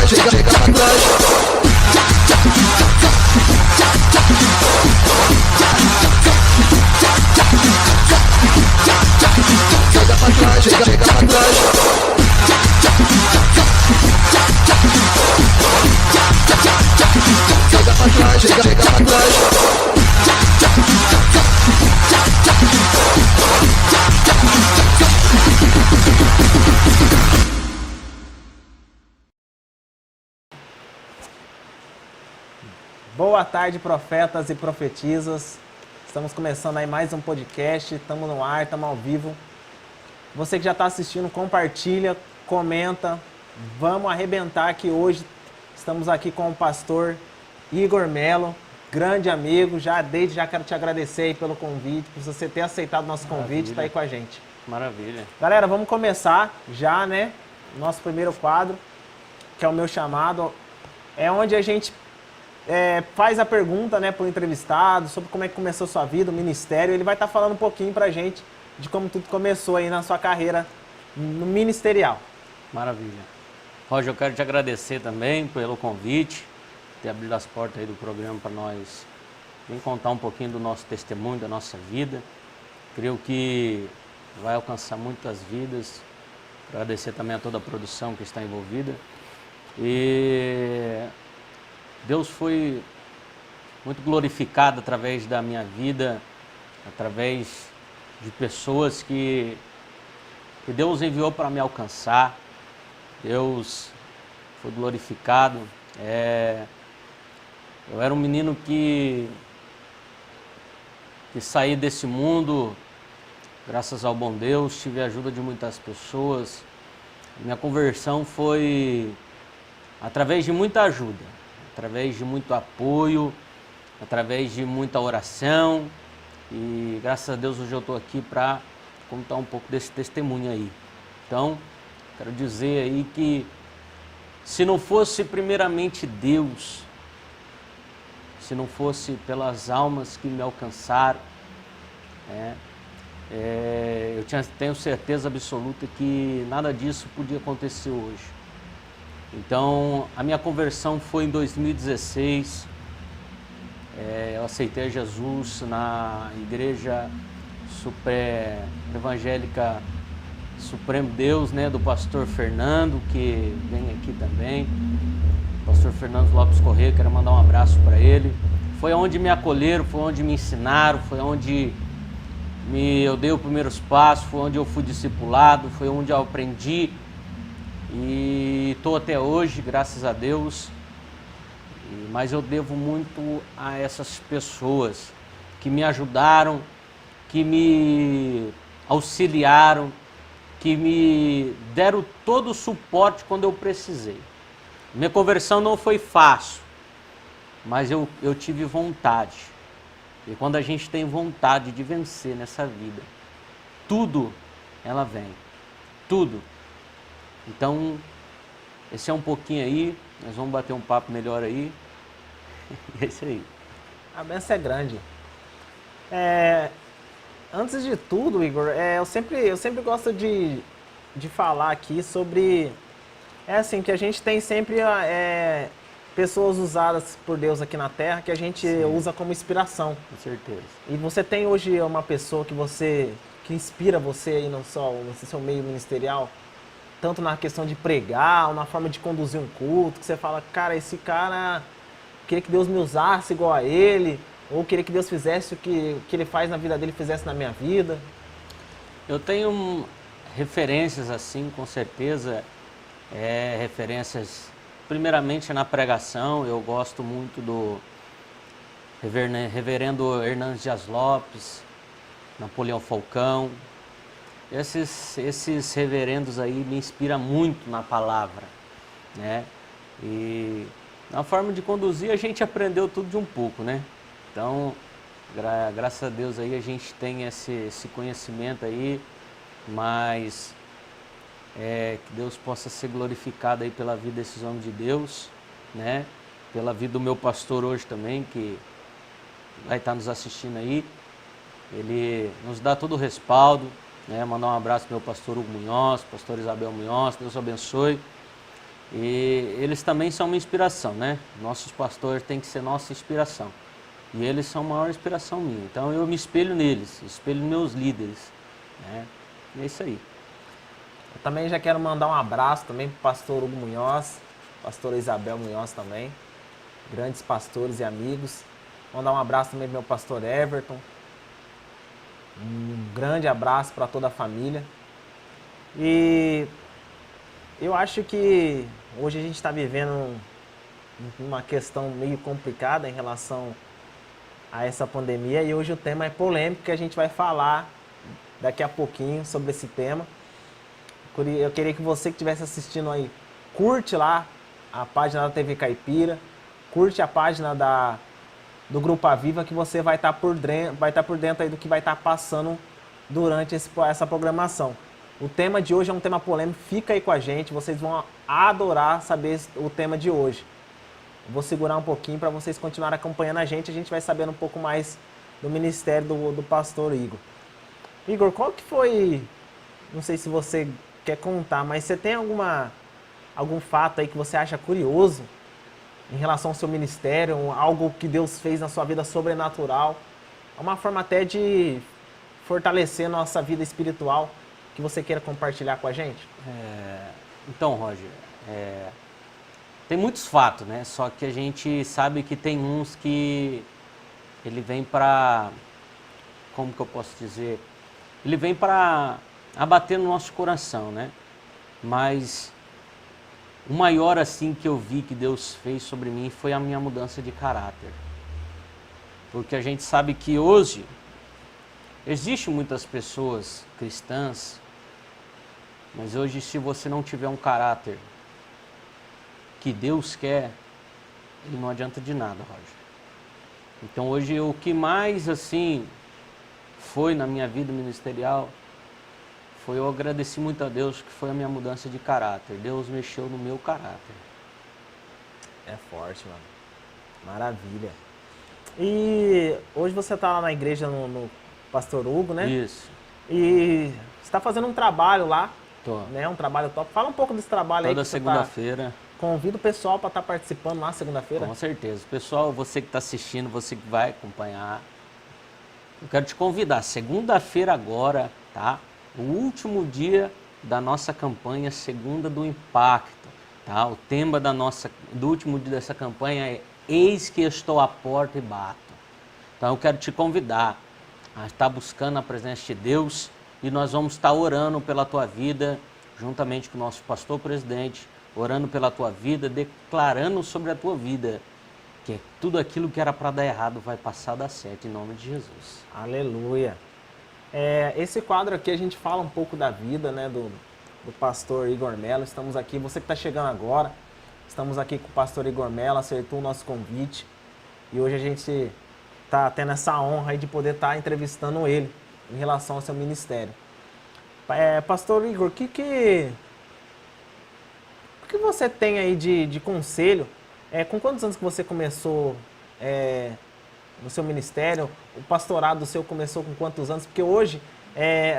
trás, chega pra trás. Chega pra trás, chega pra trás. Chega pra trás, chega pra trás. Boa tarde, profetas e profetisas. Estamos começando aí mais um podcast, estamos no ar, estamos ao vivo. Você que já está assistindo, compartilha, comenta. Vamos arrebentar aqui hoje. Estamos aqui com o pastor Igor Melo, grande amigo. Já quero te agradecer aí pelo convite, por você ter aceitado o nosso convite e estar aí com a gente. Maravilha. Galera, vamos começar já, né? Nosso primeiro quadro, que é o Meu Chamado. É onde a gente faz a pergunta, né, para o entrevistado sobre como é que começou a sua vida, o ministério. Ele vai estar falando um pouquinho para a gente de como tudo começou aí na sua carreira no ministerial. Maravilha. Roger, eu quero te agradecer também pelo convite, ter abrido as portas aí do programa para nós vir contar um pouquinho do nosso testemunho, da nossa vida. Creio que vai alcançar muitas vidas. Agradecer também a toda a produção que está envolvida. E Deus foi muito glorificado através da minha vida, através de pessoas que Deus enviou para me alcançar. Deus foi glorificado. Eu era um menino que saí desse mundo, graças ao bom Deus, tive a ajuda de muitas pessoas. Minha conversão foi através de muita ajuda, através de muito apoio, através de muita oração. E graças a Deus hoje eu estou aqui para contar um pouco desse testemunho aí. Então, quero dizer aí que se não fosse primeiramente Deus, se não fosse pelas almas que me alcançaram, eu tenho certeza absoluta que nada disso podia acontecer hoje. Então, a minha conversão foi em 2016. Eu aceitei Jesus na igreja evangélica Supremo Deus, né, do pastor Fernando, que vem aqui também. Pastor Fernando Lopes Corrêa, quero mandar um abraço para ele. Foi onde me acolheram, foi onde me ensinaram, foi onde eu dei os primeiros passos, foi onde eu fui discipulado, foi onde eu aprendi. E estou até hoje, graças a Deus, mas eu devo muito a essas pessoas que me ajudaram, que me auxiliaram, que me deram todo o suporte quando eu precisei. Minha conversão não foi fácil, mas eu tive vontade. E quando a gente tem vontade de vencer nessa vida, tudo ela vem, tudo. Então, esse é um pouquinho aí, nós vamos bater um papo melhor aí. É isso aí. A benção é grande. Antes de tudo, Igor, eu sempre gosto de falar aqui sobre... assim, que a gente tem sempre pessoas usadas por Deus aqui na Terra que a gente usa como inspiração. Com certeza. E você tem hoje uma pessoa que inspira você aí no seu meio ministerial? Tanto na questão de pregar, ou na forma de conduzir um culto, que você fala, cara, esse cara, queria que Deus me usasse igual a ele, ou queria que Deus fizesse o que ele faz na vida dele, fizesse na minha vida? Eu tenho referências assim, com certeza, referências primeiramente na pregação. Eu gosto muito do reverendo Hernandes Dias Lopes, Napoleão Falcão. Esses reverendos aí me inspiram muito na palavra, né? E na forma de conduzir a gente aprendeu tudo de um pouco, né? Então, graças a Deus aí a gente tem esse conhecimento aí, mas que Deus possa ser glorificado aí pela vida desses homens de Deus, né? Pela vida do meu pastor hoje também, que vai estar nos assistindo aí. Ele nos dá todo o respaldo, né? Mandar um abraço pro meu pastor Hugo Munhoz, pastor Isabel Munhoz, Deus abençoe. E eles também são uma inspiração, né? Nossos pastores têm que ser nossa inspiração. E eles são a maior inspiração minha. Então eu me espelho neles, espelho nos meus líderes, né? E é isso aí. Eu também já quero mandar um abraço também pro pastor Hugo Munhoz, pastora Isabel Munhoz também, grandes pastores e amigos. Mandar um abraço também pro meu pastor Everton. Um grande abraço para toda a família. E eu acho que hoje a gente está vivendo uma questão meio complicada em relação a essa pandemia, e hoje o tema é polêmico, que a gente vai falar daqui a pouquinho sobre esse tema. Eu queria que você que estivesse assistindo aí, curte lá a página da TV Caipira, curte a página do Grupo Aviva, que você vai estar por dentro aí do que vai estar passando durante essa programação. O tema de hoje é um tema polêmico, fica aí com a gente, vocês vão adorar saber o tema de hoje. Vou segurar um pouquinho para vocês continuarem acompanhando a gente vai sabendo um pouco mais do ministério do pastor Igor. Igor, qual que foi, não sei se você quer contar, mas você tem algum fato aí que você acha curioso em relação ao seu ministério, algo que Deus fez na sua vida sobrenatural? É uma forma até de fortalecer nossa vida espiritual, que você queira compartilhar com a gente? Então, Roger, tem muitos fatos, né? Só que a gente sabe que tem uns que ele vem para, como que eu posso dizer? Ele vem para abater no nosso coração, né? Mas o maior assim que eu vi que Deus fez sobre mim foi a minha mudança de caráter. Porque a gente sabe que hoje existem muitas pessoas cristãs, mas hoje se você não tiver um caráter que Deus quer, ele não adianta de nada, Roger. Então hoje o que mais assim foi na minha vida ministerial foi eu agradeci muito a Deus, que foi a minha mudança de caráter. Deus mexeu no meu caráter. É forte, mano. Maravilha. E hoje você está lá na igreja no Pastor Hugo, né? Isso. E você está fazendo um trabalho lá, Tô. né? Um trabalho top. Fala um pouco desse trabalho aí. Toda segunda-feira. Convido o pessoal para estar participando lá segunda-feira. Com certeza. Pessoal, você que está assistindo, você que vai acompanhar, eu quero te convidar. Segunda-feira agora, tá? O último dia da nossa campanha Segunda do Impacto, tá? O tema do último dia dessa campanha é Eis que estou à porta e bato. Então eu quero te convidar a estar buscando a presença de Deus, e nós vamos estar orando pela tua vida, juntamente com o nosso pastor presidente, orando pela tua vida, declarando sobre a tua vida que tudo aquilo que era para dar errado vai passar a dar certo, em nome de Jesus. Aleluia. Esse quadro aqui a gente fala um pouco da vida, né, do pastor Igor Mello. Estamos aqui, você que está chegando agora, estamos aqui com o pastor Igor Mello, acertou o nosso convite. E hoje a gente está tendo essa honra aí de poder estar entrevistando ele em relação ao seu ministério. Pastor Igor, o que você tem aí de conselho? Com quantos anos que você começou no seu ministério? O pastorado seu começou com quantos anos? Porque hoje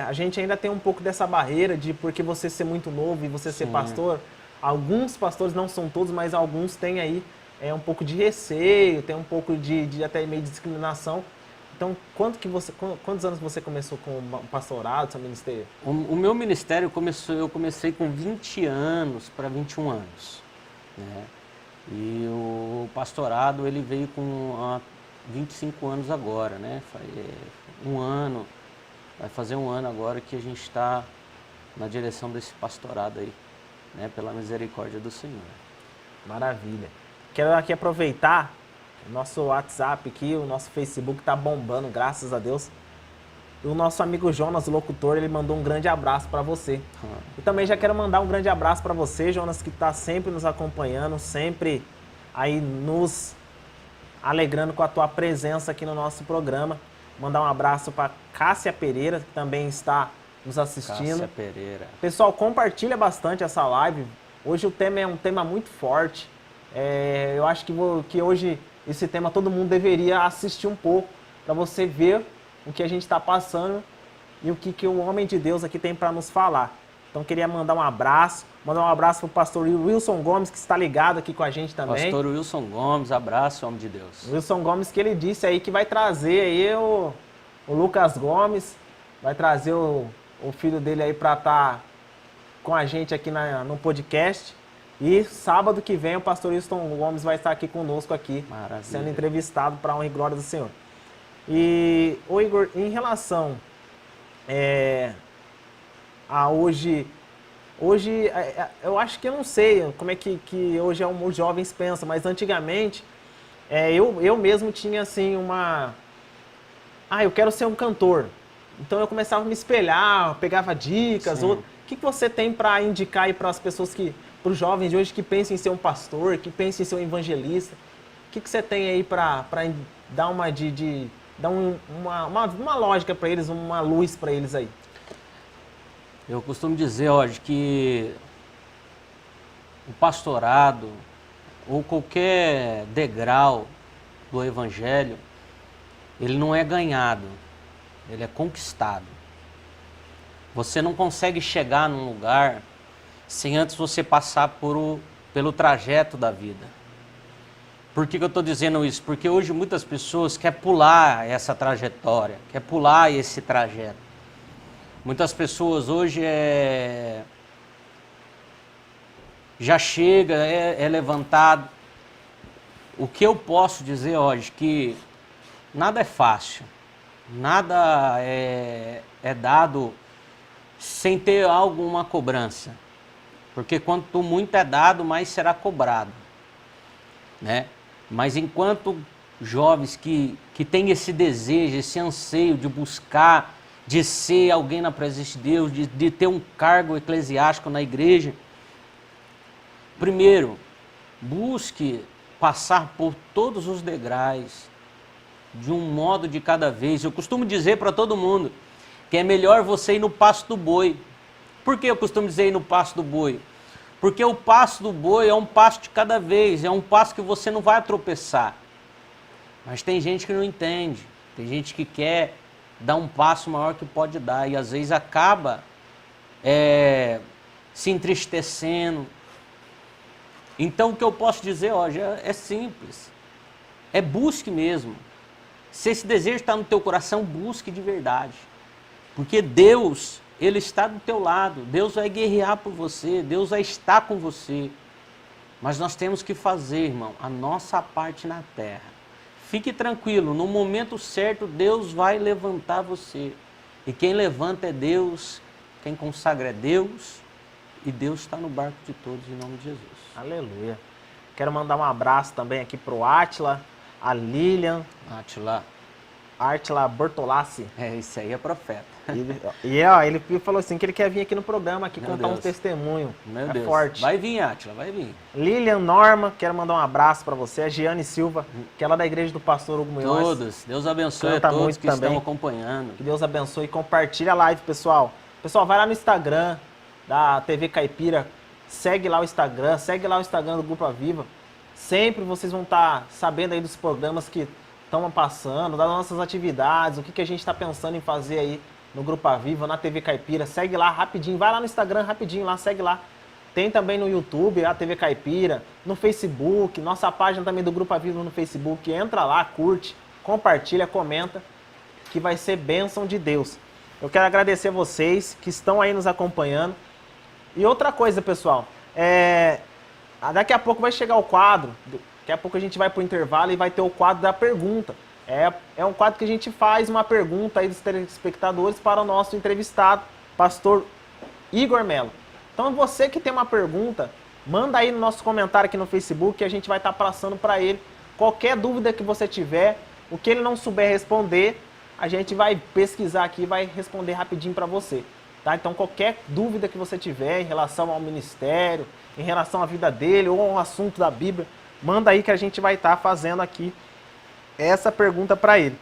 a gente ainda tem um pouco dessa barreira de porque você ser muito novo e você ser pastor. Alguns pastores, não são todos, mas alguns têm aí um pouco de receio, tem um pouco de até meio de discriminação. Então, quantos anos você começou com o pastorado, seu ministério? O meu ministério eu comecei com 20 anos para 21 anos, né? E o pastorado ele veio com 25 anos agora, né? Vai fazer um ano agora que a gente está na direção desse pastorado aí, né? Pela misericórdia do Senhor. Maravilha. Quero aqui aproveitar o nosso WhatsApp aqui, o nosso Facebook está bombando, graças a Deus. E o nosso amigo Jonas, o locutor, ele mandou um grande abraço para você. E também já quero mandar um grande abraço para você, Jonas, que está sempre nos acompanhando, sempre aí nos alegrando com a tua presença aqui no nosso programa. Mandar um abraço para Cássia Pereira, que também está nos assistindo. Cássia Pereira. Pessoal, compartilha bastante essa live. Hoje o tema é um tema muito forte. Eu acho que hoje esse tema todo mundo deveria assistir um pouco, para você ver o que a gente está passando e o que o homem de Deus aqui tem para nos falar. Então queria mandar um abraço pro pastor Wilson Gomes, que está ligado aqui com a gente também. Pastor Wilson Gomes, abraço, homem de Deus. Wilson Gomes, que ele disse aí que vai trazer aí o Lucas Gomes, vai trazer o filho dele aí para estar com a gente aqui no podcast. E sábado que vem o pastor Wilson Gomes vai estar aqui conosco aqui, Maravilha. sendo entrevistado para a honra e glória do Senhor. E, ô Igor, em relação a hoje eu acho que eu não sei como é que hoje os jovens pensam, mas antigamente eu mesmo tinha assim eu quero ser um cantor. Então eu começava a me espelhar, pegava dicas. O que você tem para indicar aí para as pessoas para os jovens de hoje que pensam em ser um pastor, que pensam em ser um evangelista? O que você tem aí para dar uma lógica para eles, uma luz para eles aí? Eu costumo dizer hoje que o pastorado ou qualquer degrau do evangelho, ele não é ganhado, ele é conquistado. Você não consegue chegar num lugar sem antes você passar pelo trajeto da vida. Por que eu estou dizendo isso? Porque hoje muitas pessoas querem pular essa trajetória, querem pular esse trajeto. Muitas pessoas hoje já chega, é levantado. O que eu posso dizer hoje que nada é fácil, nada é dado sem ter alguma cobrança. Porque quanto muito é dado, mais será cobrado, né? Mas enquanto jovens que têm esse desejo, esse anseio de buscar, de ser alguém na presença de Deus, de ter um cargo eclesiástico na igreja, primeiro, busque passar por todos os degraus, de um modo de cada vez. Eu costumo dizer para todo mundo que é melhor você ir no passo do boi. Por que eu costumo dizer ir no passo do boi? Porque o passo do boi é um passo de cada vez, é um passo que você não vai tropeçar. Mas tem gente que não entende, tem gente que quer dar um passo maior que pode dar e às vezes acaba se entristecendo. Então o que eu posso dizer hoje é simples, busque mesmo. Se esse desejo está no teu coração, busque de verdade. Porque Deus, Ele está do teu lado, Deus vai guerrear por você, Deus vai estar com você. Mas nós temos que fazer, irmão, a nossa parte na terra. Fique tranquilo, no momento certo Deus vai levantar você. E quem levanta é Deus, quem consagra é Deus, e Deus está no barco de todos, em nome de Jesus. Aleluia. Quero mandar um abraço também aqui pro Átila, a Lilian. Átila Bortolassi. Isso aí é profeta. Ele falou assim que ele quer vir aqui no programa, aqui contar um testemunho. Meu Deus. Forte. Vai vir, Átila, vai vir. Lilian Norma, quero mandar um abraço para você. A Giane Silva, que ela é da igreja do pastor Hugo Munhoz. Todos. Deus abençoe a todos que estão acompanhando. Que Deus abençoe e compartilha a live, pessoal. Pessoal, vai lá no Instagram da TV Caipira. Segue lá o Instagram, do Grupo Aviva. Sempre vocês vão estar sabendo aí dos programas que estão passando, das nossas atividades, o que a gente está pensando em fazer aí no Grupo Aviva, na TV Caipira. Segue lá rapidinho, vai lá no Instagram rapidinho, lá, segue lá. Tem também no YouTube, a TV Caipira, no Facebook, nossa página também do Grupo Aviva no Facebook. Entra lá, curte, compartilha, comenta, que vai ser bênção de Deus. Eu quero agradecer a vocês que estão aí nos acompanhando. E outra coisa, pessoal, daqui a pouco vai chegar o quadro, daqui a pouco a gente vai para o intervalo e vai ter o quadro da pergunta. É um quadro que a gente faz uma pergunta aí dos telespectadores para o nosso entrevistado, pastor Igor Melo. Então você que tem uma pergunta, manda aí no nosso comentário aqui no Facebook que a gente vai estar passando para ele. Qualquer dúvida que você tiver, o que ele não souber responder, a gente vai pesquisar aqui e vai responder rapidinho para você. Tá? Então qualquer dúvida que você tiver em relação ao ministério, em relação à vida dele ou a um assunto da Bíblia, manda aí que a gente vai estar fazendo aqui essa pergunta para ele.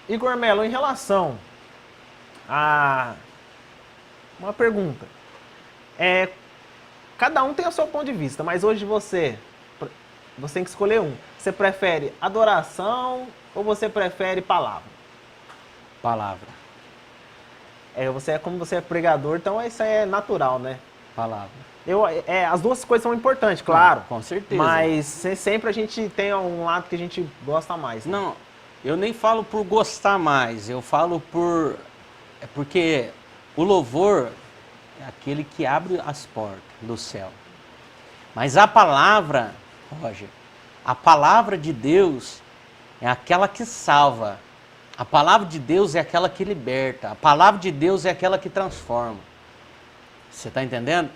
Igor Melo, em relação a uma pergunta. Cada um tem o seu ponto de vista, mas hoje você tem que escolher um. Você prefere adoração ou você prefere palavra? Palavra. Como você é pregador, então isso aí é natural, né? Palavra. As duas coisas são importantes, claro. Com certeza. Mas sempre a gente tem um lado que a gente gosta mais. Né? Não, eu nem falo por gostar mais, eu falo porque o louvor é aquele que abre as portas do céu. Mas a palavra, Roger, a palavra de Deus é aquela que salva. A palavra de Deus é aquela que liberta. A palavra de Deus é aquela que transforma. Você está entendendo?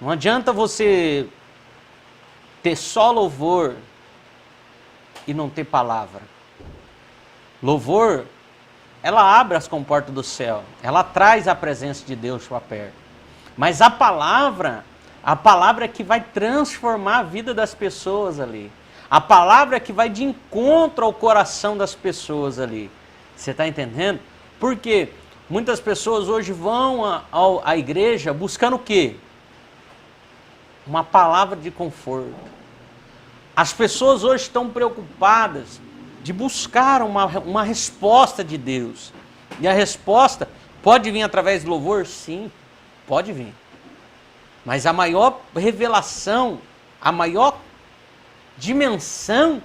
Não adianta você ter só louvor e não ter palavra. Louvor, ela abre as comportas do céu. Ela traz a presença de Deus para perto. Mas a palavra é que vai transformar a vida das pessoas ali. A palavra é que vai de encontro ao coração das pessoas ali. Você está entendendo? Porque muitas pessoas hoje vão à igreja buscando o quê? Uma palavra de conforto. As pessoas hoje estão preocupadas de buscar uma resposta de Deus. E a resposta pode vir através do louvor? Sim, pode vir. Mas a maior revelação, a maior dimensão,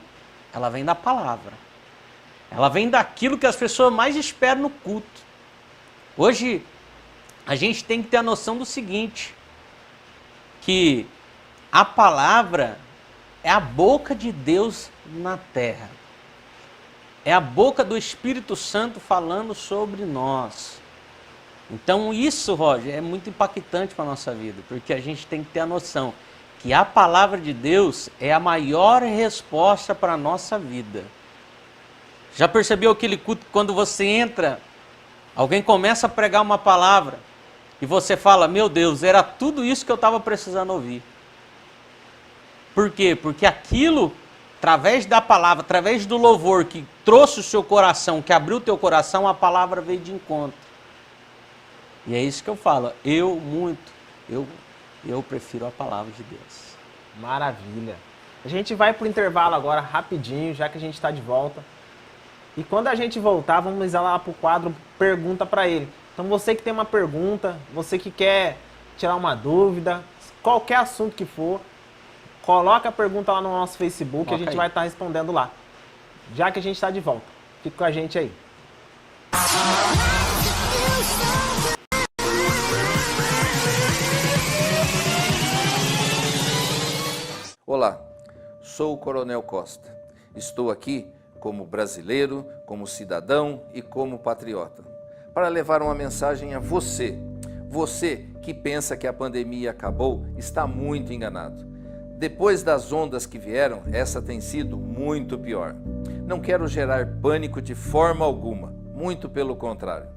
ela vem da palavra. Ela vem daquilo que as pessoas mais esperam no culto. Hoje, a gente tem que ter a noção do seguinte, que a palavra é a boca de Deus na terra. É a boca do Espírito Santo falando sobre nós. Então isso, Roger, é muito impactante para a nossa vida, porque a gente tem que ter a noção que a palavra de Deus é a maior resposta para a nossa vida. Já percebeu aquele culto quando você entra, alguém começa a pregar uma palavra e você fala, meu Deus, era tudo isso que eu estava precisando ouvir. Por quê? Porque aquilo, através da palavra, através do louvor que trouxe o seu coração, que abriu o teu coração, a palavra veio de encontro. E é isso que eu falo, eu prefiro a palavra de Deus. Maravilha. A gente vai para o intervalo agora, rapidinho, já que a gente está de volta. E quando a gente voltar, vamos ir lá para o quadro Pergunta para ele. Então você que tem uma pergunta, você que quer tirar uma dúvida, qualquer assunto que for, coloca a pergunta lá no nosso Facebook, a gente vai estar respondendo lá. Já que a gente está de volta. Fica com a gente aí. Olá, sou o Coronel Costa. Estou aqui como brasileiro, como cidadão e como patriota, para levar uma mensagem a você. Você que pensa que a pandemia acabou, está muito enganado. Depois das ondas que vieram, essa tem sido muito pior. Não quero gerar pânico de forma alguma, muito pelo contrário.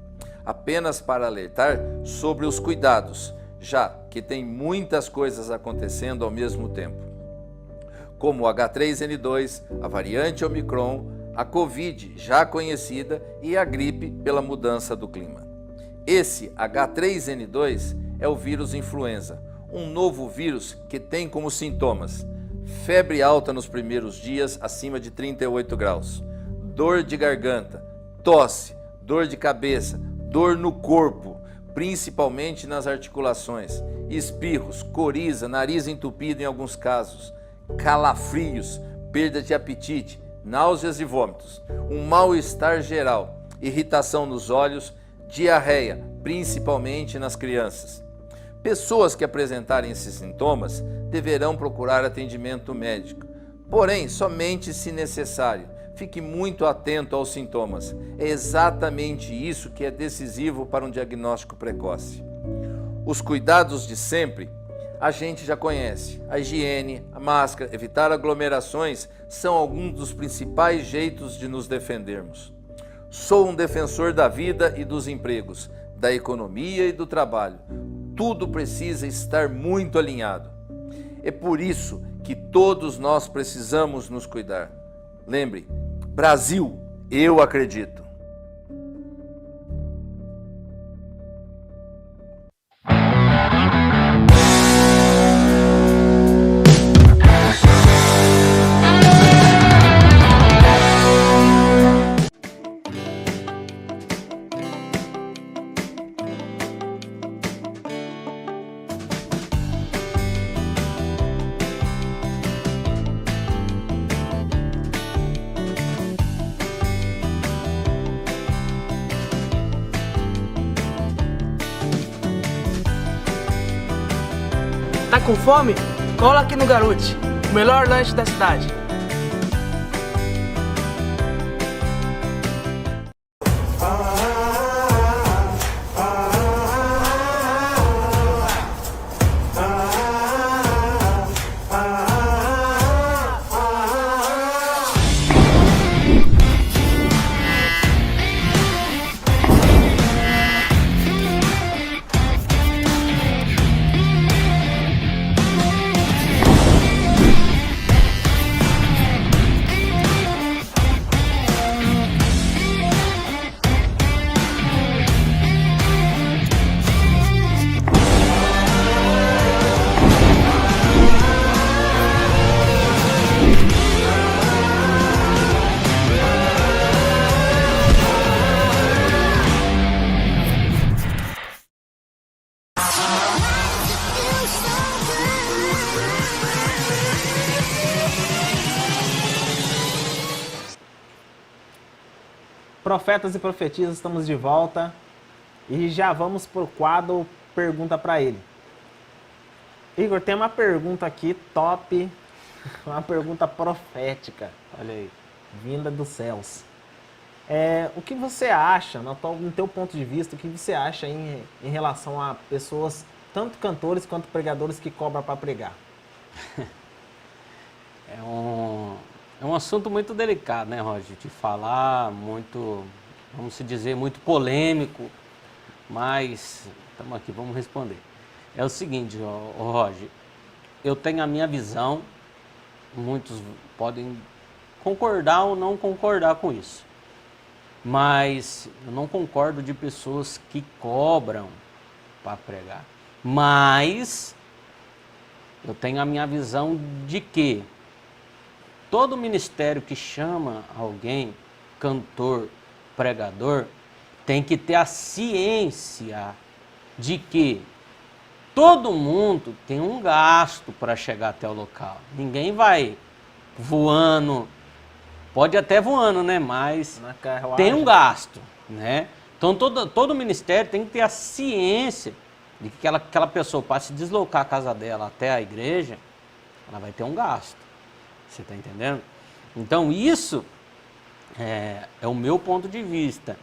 Apenas para alertar sobre os cuidados, já que tem muitas coisas acontecendo ao mesmo tempo. Como o H3N2, a variante Omicron, a Covid já conhecida e a gripe pela mudança do clima. Esse H3N2 é o vírus influenza, um novo vírus que tem como sintomas febre alta nos primeiros dias acima de 38 graus, dor de garganta, tosse, dor de cabeça, dor no corpo, principalmente nas articulações, espirros, coriza, nariz entupido em alguns casos, calafrios, perda de apetite, náuseas e vômitos, um mal-estar geral, irritação nos olhos, diarreia, principalmente nas crianças. Pessoas que apresentarem esses sintomas deverão procurar atendimento médico, porém, somente se necessário. Fique muito atento aos sintomas. É exatamente isso que é decisivo para um diagnóstico precoce. Os cuidados de sempre a gente já conhece. A higiene, a máscara, evitar aglomerações são alguns dos principais jeitos de nos defendermos. Sou um defensor da vida e dos empregos, da economia e do trabalho. Tudo precisa estar muito alinhado. É por isso que todos nós precisamos nos cuidar. Lembre, Brasil, eu acredito. Tá com fome? Cola aqui no Garute, o melhor lanche da cidade. Profetas e profetisas, estamos de volta e já vamos pro quadro Pergunta para ele. Igor, tem uma pergunta aqui top, uma pergunta profética. Olha aí. Vinda dos céus. O que você acha, no teu ponto de vista, o que você acha em relação a pessoas, tanto cantores quanto pregadores, que cobram para pregar? É um assunto muito delicado, né, Roger? De falar, muito, vamos se dizer, muito polêmico, mas estamos aqui, vamos responder. É o seguinte, Roger, eu tenho a minha visão, muitos podem concordar ou não concordar com isso, mas eu não concordo de pessoas que cobram para pregar. Mas eu tenho a minha visão de que todo ministério que chama alguém, cantor, pregador, tem que ter a ciência de que todo mundo tem um gasto para chegar até o local. Ninguém vai voando, pode até voando, né? Mas tem um gasto, né? Então todo ministério tem que ter a ciência de que aquela pessoa, para se deslocar a casa dela até a igreja, ela vai ter um gasto. Você está entendendo? Então isso é o meu ponto de vista.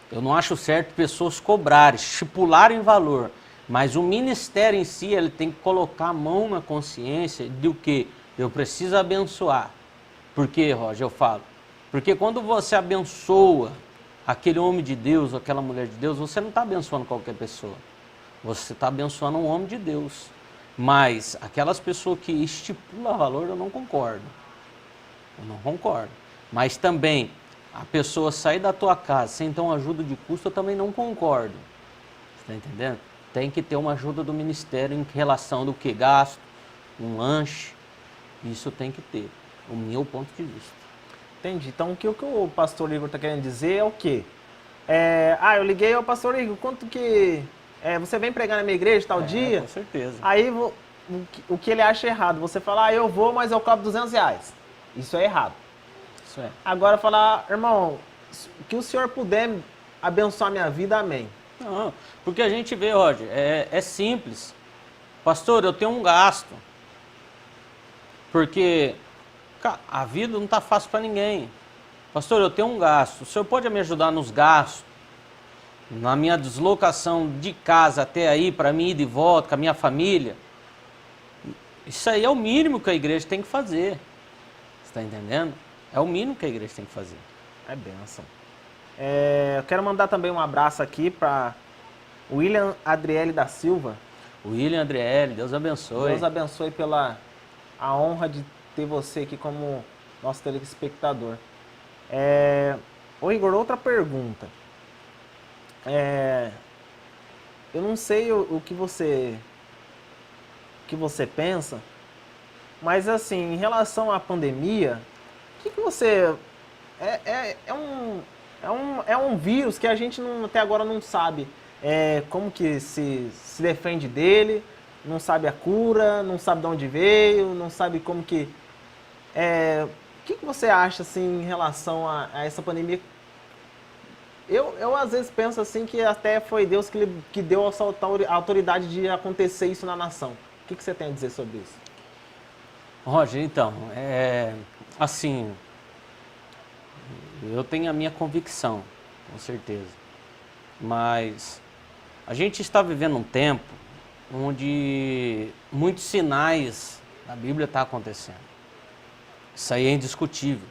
Eu não acho certo pessoas cobrarem, estipularem valor, mas o ministério em si, ele tem que colocar a mão na consciência de o que? Eu preciso abençoar. Por quê, Roger, eu falo? Porque quando você abençoa aquele homem de Deus, aquela mulher de Deus, você não está abençoando qualquer pessoa. Você está abençoando um homem de Deus. Mas aquelas pessoas que estipulam valor, eu não concordo. Eu não concordo. Mas também, a pessoa sair da tua casa sem ter uma ajuda de custo, eu também não concordo. Você está entendendo? Tem que ter uma ajuda do ministério em relação do que gasto, um lanche. Isso tem que ter, o meu ponto de vista. Entendi. Então, o que o pastor Igor está querendo dizer é o quê? Eu liguei ao pastor Igor, quanto que... você vem pregar na minha igreja tal dia? Com certeza. Aí, o que ele acha errado? Você fala, eu vou, mas eu cobro R$200. Isso é errado. Isso é. Agora, falar, irmão, que o senhor puder abençoar a minha vida, amém. Não, porque a gente vê, Roger, é simples. Pastor, eu tenho um gasto. Porque a vida não está fácil para ninguém. Pastor, eu tenho um gasto. O senhor pode me ajudar nos gastos? Na minha deslocação de casa até aí, para mim ir de volta com a minha família? Isso aí é o mínimo que a igreja tem que fazer. Você está entendendo? É o mínimo que a igreja tem que fazer. É bênção. Eu quero mandar também um abraço aqui para William Adriele da Silva. William Adriele, Deus abençoe. Deus abençoe pela a honra de ter você aqui como nosso telespectador. Ô Igor, outra pergunta. Eu não sei o que você pensa, mas assim, em relação à pandemia, o que você... É um vírus que a gente até agora não sabe como que se defende dele, não sabe a cura, não sabe de onde veio, não sabe como que... O que você acha assim, em relação a essa pandemia? Eu às vezes penso assim que até foi Deus que deu essa autoridade de acontecer isso na nação. O que você tem a dizer sobre isso? Roger, então, assim, eu tenho a minha convicção, com certeza, mas a gente está vivendo um tempo onde muitos sinais da Bíblia estão acontecendo. Isso aí é indiscutível.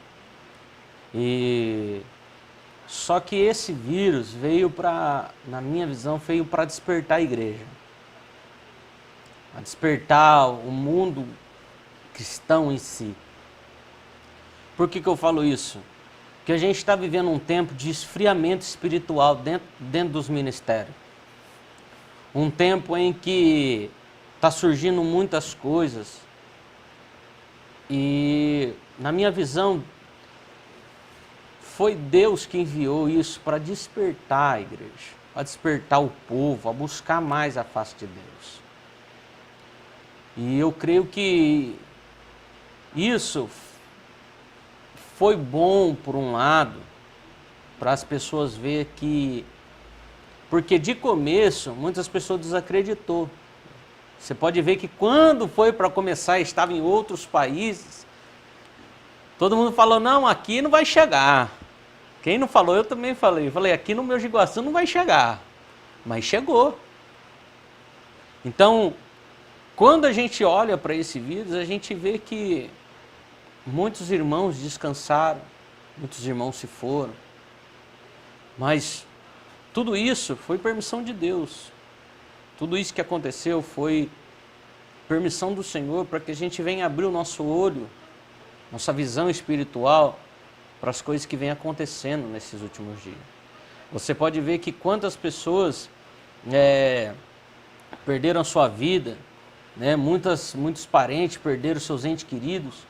Só que esse vírus veio para, na minha visão, veio para despertar a igreja. A despertar o mundo cristão em si. Por que eu falo isso? Porque a gente está vivendo um tempo de esfriamento espiritual dentro dos ministérios. Um tempo em que está surgindo muitas coisas. E, na minha visão, foi Deus que enviou isso para despertar a igreja, para despertar o povo, a buscar mais a face de Deus. E eu creio que isso foi bom, por um lado, para as pessoas verem que... Porque de começo, muitas pessoas desacreditou. Você pode ver que quando foi para começar, estava em outros países, todo mundo falou, não, aqui não vai chegar. Quem não falou, eu também falei. Eu falei, aqui no Mogi Guaçu não vai chegar. Mas chegou. Então, quando a gente olha para esse vírus, a gente vê que muitos irmãos descansaram, muitos irmãos se foram. Mas tudo isso foi permissão de Deus. Tudo isso que aconteceu foi permissão do Senhor para que a gente venha abrir o nosso olho, nossa visão espiritual para as coisas que vêm acontecendo nesses últimos dias. Você pode ver que quantas pessoas perderam a sua vida, né? Muitos parentes perderam seus entes queridos,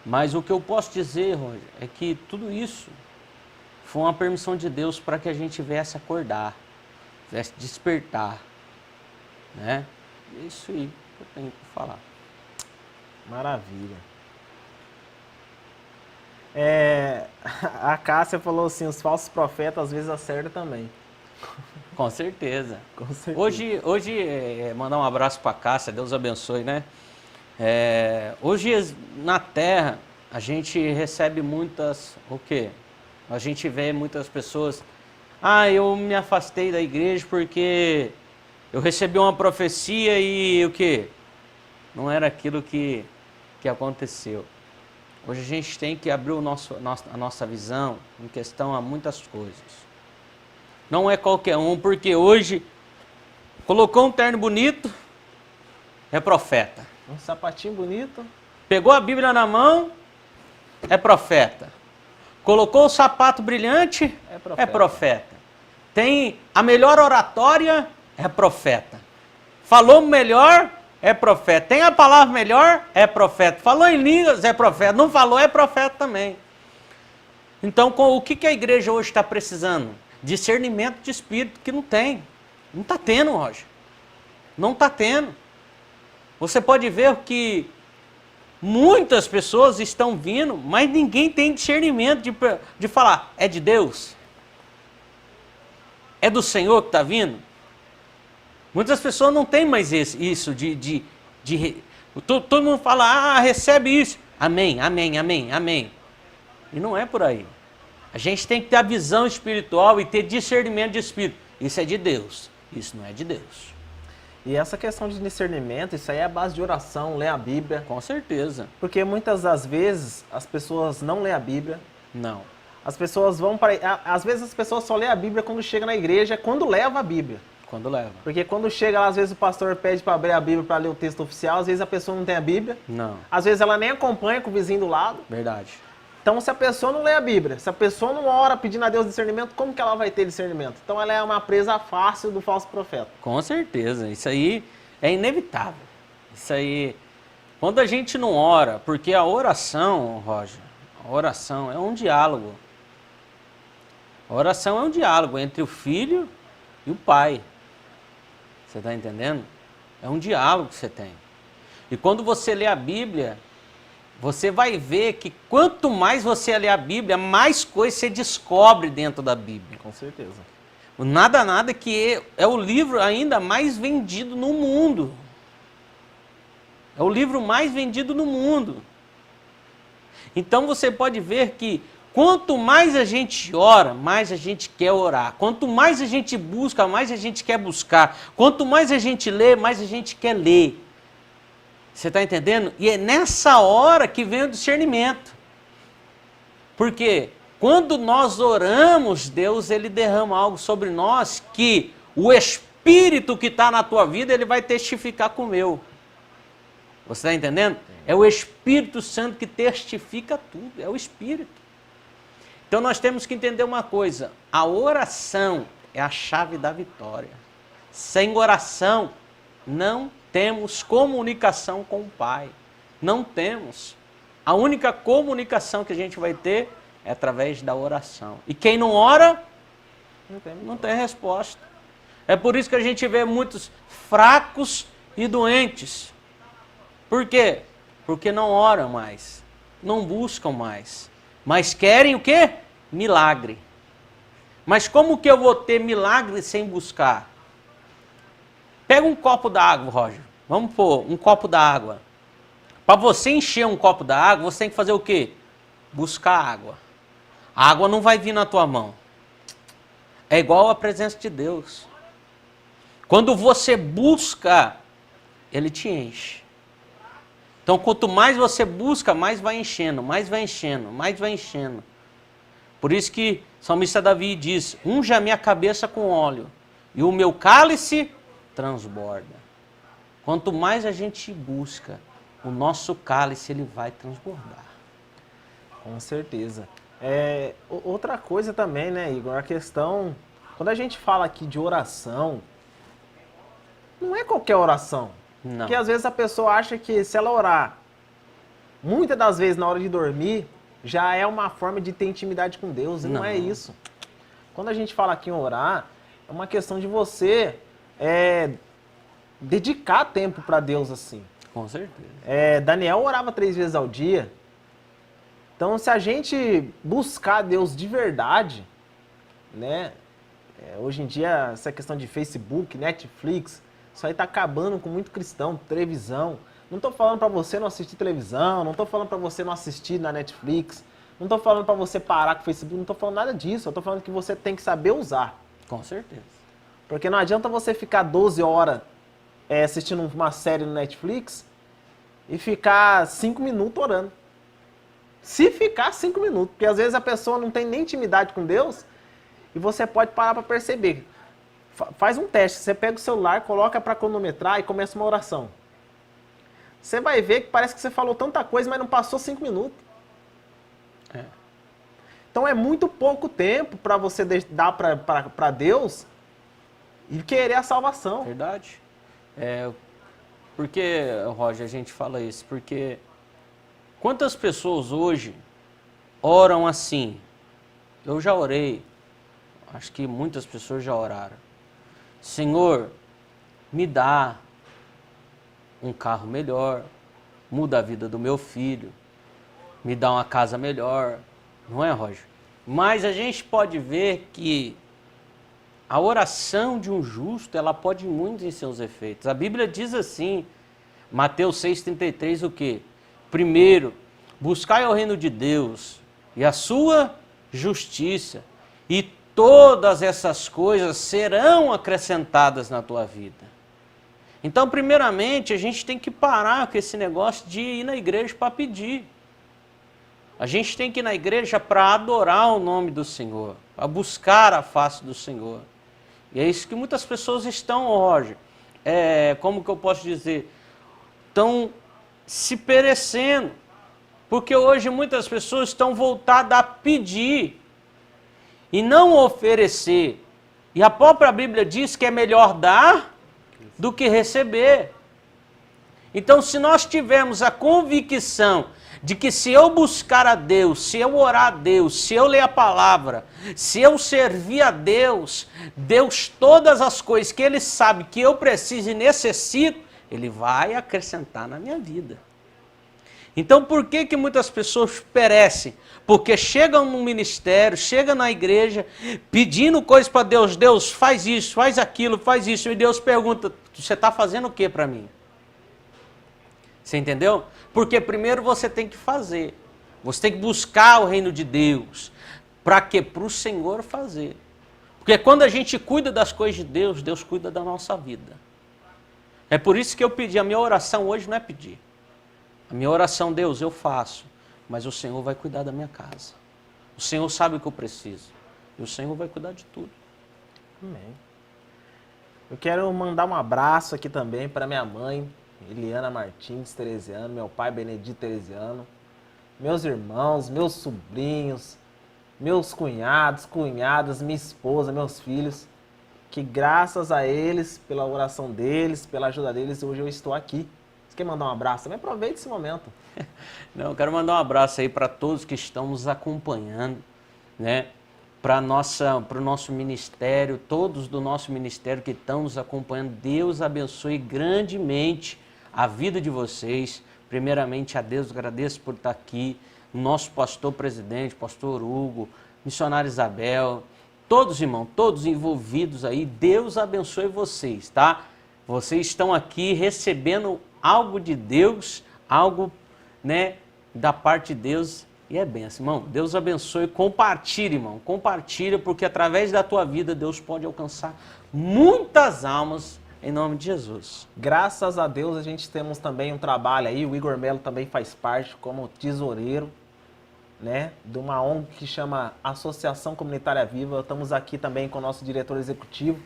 mas o que eu posso dizer, Roger, é que tudo isso foi uma permissão de Deus para que a gente viesse acordar, viesse despertar, né? É isso aí que eu tenho para falar. Maravilha. A Cássia falou assim, os falsos profetas às vezes acertam também. Com certeza. Com certeza. Hoje mandar um abraço para a Cássia, Deus abençoe, né? Hoje na Terra a gente recebe muitas, o quê? A gente vê muitas pessoas, eu me afastei da igreja porque eu recebi uma profecia e o quê? Não era aquilo que aconteceu. Hoje a gente tem que abrir a nossa visão em questão a muitas coisas. Não é qualquer um, porque hoje colocou um terno bonito, é profeta. Um sapatinho bonito. Pegou a Bíblia na mão, é profeta. Colocou o sapato brilhante, é profeta. Tem a melhor oratória, é profeta. Falou melhor, é profeta. Tem a palavra melhor, é profeta. Falou em línguas, é profeta. Não falou, é profeta também. Então, o que a igreja hoje está precisando? Discernimento de espírito, que não tem. Não está tendo, Roger. Não está tendo. Você pode ver que muitas pessoas estão vindo, mas ninguém tem discernimento de falar, é de Deus? É do Senhor que está vindo? Muitas pessoas não têm mais isso todo mundo fala, recebe isso. Amém, amém, amém, amém. E não é por aí. A gente tem que ter a visão espiritual e ter discernimento de espírito. Isso é de Deus, isso não é de Deus. E essa questão de discernimento, isso aí é a base de oração, ler a Bíblia. Com certeza. Porque muitas das vezes as pessoas não lêem a Bíblia. Não. As pessoas vão para... Às vezes as pessoas só lêem a Bíblia quando chega na igreja, quando leva a Bíblia. Quando leva. Porque quando chega lá, às vezes o pastor pede para abrir a Bíblia para ler o texto oficial, às vezes a pessoa não tem a Bíblia. Não. Às vezes ela nem acompanha com o vizinho do lado. Verdade. Então, se a pessoa não lê a Bíblia, se a pessoa não ora pedindo a Deus discernimento, como que ela vai ter discernimento? Então, ela é uma presa fácil do falso profeta. Com certeza. Isso aí é inevitável. Isso aí... Quando a gente não ora, porque a oração, Roger, a oração é um diálogo. A oração é um diálogo entre o filho e o pai. Você está entendendo? É um diálogo que você tem. E quando você lê a Bíblia... Você vai ver que quanto mais você lê a Bíblia, mais coisas você descobre dentro da Bíblia. Com certeza. Nada que é o livro ainda mais vendido no mundo. É o livro mais vendido no mundo. Então você pode ver que quanto mais a gente ora, mais a gente quer orar. Quanto mais a gente busca, mais a gente quer buscar. Quanto mais a gente lê, mais a gente quer ler. Você está entendendo? E é nessa hora que vem o discernimento. Porque quando nós oramos, Deus ele derrama algo sobre nós que o Espírito que está na tua vida, ele vai testificar com o meu. Você está entendendo? É o Espírito Santo que testifica tudo, é o Espírito. Então nós temos que entender uma coisa, a oração é a chave da vitória. Sem oração, não temos comunicação com o Pai. Não temos. A única comunicação que a gente vai ter é através da oração. E quem não ora, não tem resposta. É por isso que a gente vê muitos fracos e doentes. Por quê? Porque não oram mais, não buscam mais, mas querem o quê? Milagre. Mas como que eu vou ter milagre sem buscar? Pega um copo d'água, Roger. Vamos pôr um copo d'água. Para você encher um copo d'água, você tem que fazer o quê? Buscar água. A água não vai vir na tua mão. É igual a presença de Deus. Quando você busca, Ele te enche. Então, quanto mais você busca, mais vai enchendo, mais vai enchendo, mais vai enchendo. Por isso que o salmista Davi diz, unja a minha cabeça com óleo e o meu cálice transborda. Quanto mais a gente busca, o nosso cálice ele vai transbordar. Com certeza. Outra coisa também, né, Igor? A questão, quando a gente fala aqui de oração, não é qualquer oração. Não. Porque às vezes a pessoa acha que se ela orar, muitas das vezes na hora de dormir, já é uma forma de ter intimidade com Deus. E não é isso. Quando a gente fala aqui em orar, é uma questão de você dedicar tempo para Deus assim. Com certeza. Daniel orava 3 vezes ao dia. Então, se a gente buscar Deus de verdade, né? Hoje em dia, essa questão de Facebook, Netflix, isso aí tá acabando com muito cristão, televisão. Não tô falando para você não assistir televisão, não tô falando para você não assistir na Netflix, não tô falando para você parar com o Facebook, não tô falando nada disso. Eu tô falando que você tem que saber usar. Com certeza. Porque não adianta você ficar 12 horas assistindo uma série no Netflix e ficar 5 minutos orando. Se ficar 5 minutos, porque às vezes a pessoa não tem nem intimidade com Deus e você pode parar para perceber. Faz um teste, você pega o celular, coloca para cronometrar e começa uma oração. Você vai ver que parece que você falou tanta coisa, mas não passou 5 minutos. Então é muito pouco tempo para você dar para Deus e querer a salvação. Verdade. Por que, Roger, a gente fala isso? Porque quantas pessoas hoje oram assim? Eu já orei, acho que muitas pessoas já oraram. Senhor, me dá um carro melhor, muda a vida do meu filho, me dá uma casa melhor, não é, Roger? Mas a gente pode ver que a oração de um justo, ela pode muito em seus efeitos. A Bíblia diz assim, Mateus 6,33, o quê? Primeiro, buscai o reino de Deus e a sua justiça, e todas essas coisas serão acrescentadas na tua vida. Então, primeiramente, a gente tem que parar com esse negócio de ir na igreja para pedir. A gente tem que ir na igreja para adorar o nome do Senhor, para buscar a face do Senhor. E é isso que muitas pessoas estão, Roger, como que eu posso dizer, estão se perecendo. Porque hoje muitas pessoas estão voltadas a pedir e não oferecer. E a própria Bíblia diz que é melhor dar do que receber. Então, se nós tivermos a convicção de que se eu buscar a Deus, se eu orar a Deus, se eu ler a palavra, se eu servir a Deus, Deus todas as coisas que Ele sabe que eu preciso e necessito, Ele vai acrescentar na minha vida. Então, por que muitas pessoas perecem? Porque chegam no ministério, chegam na igreja, pedindo coisas para Deus. Deus, faz isso, faz aquilo, faz isso. E Deus pergunta, você está fazendo o que para mim? Você entendeu? Porque primeiro você tem que fazer. Você tem que buscar o reino de Deus. Para quê? Para o Senhor fazer. Porque quando a gente cuida das coisas de Deus, Deus cuida da nossa vida. É por isso que eu pedi, a minha oração hoje não é pedir. A minha oração, Deus, eu faço, mas o Senhor vai cuidar da minha casa. O Senhor sabe o que eu preciso. E o Senhor vai cuidar de tudo. Amém. Eu quero mandar um abraço aqui também para minha mãe, Eliana Martins Teresiano, meu pai Benedito Teresiano, meus irmãos, meus sobrinhos, meus cunhados, cunhadas, minha esposa, meus filhos, que graças a eles, pela oração deles, pela ajuda deles, hoje eu estou aqui. Você quer mandar um abraço? Também aproveite esse momento. Não, eu quero mandar um abraço aí para todos que estão nos acompanhando, né? Para o nosso ministério, todos do nosso ministério que estão nos acompanhando. Deus abençoe grandemente a vida de vocês. Primeiramente a Deus, agradeço por estar aqui. O nosso pastor presidente, pastor Hugo, missionária Isabel, todos irmãos, todos envolvidos aí. Deus abençoe vocês, tá? Vocês estão aqui recebendo algo de Deus, algo, né, da parte de Deus. E é benção, irmão. Deus abençoe. Compartilha, irmão. Compartilha, porque através da tua vida Deus pode alcançar muitas almas em nome de Jesus. Graças a Deus a gente temos também um trabalho aí. O Igor Melo também faz parte como tesoureiro, né, de uma ONG que chama Associação Comunitária Viva. Estamos aqui também com o nosso diretor executivo,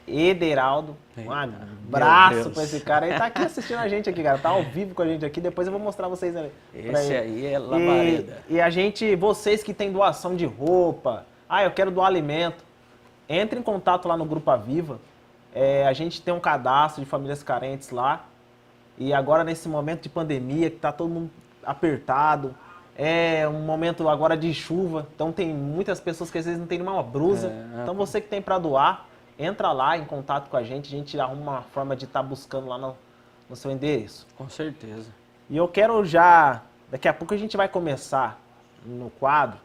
Ederaldo. Um abraço para esse cara. Ele tá aqui assistindo a gente aqui, cara. Tá ao vivo com a gente aqui. Depois eu vou mostrar vocês ali. Esse aí é labareda. E a gente, vocês que têm doação de roupa, eu quero doar alimento, entre em contato lá no Grupo Aviva. A gente tem um cadastro de famílias carentes lá. E agora nesse momento de pandemia, que tá todo mundo apertado, é um momento agora de chuva, então tem muitas pessoas que às vezes não tem nenhuma blusa. Então você que tem para doar, entra lá em contato com a gente arruma uma forma de estar buscando lá no seu endereço. Com certeza. E eu quero já, daqui a pouco a gente vai começar no quadro,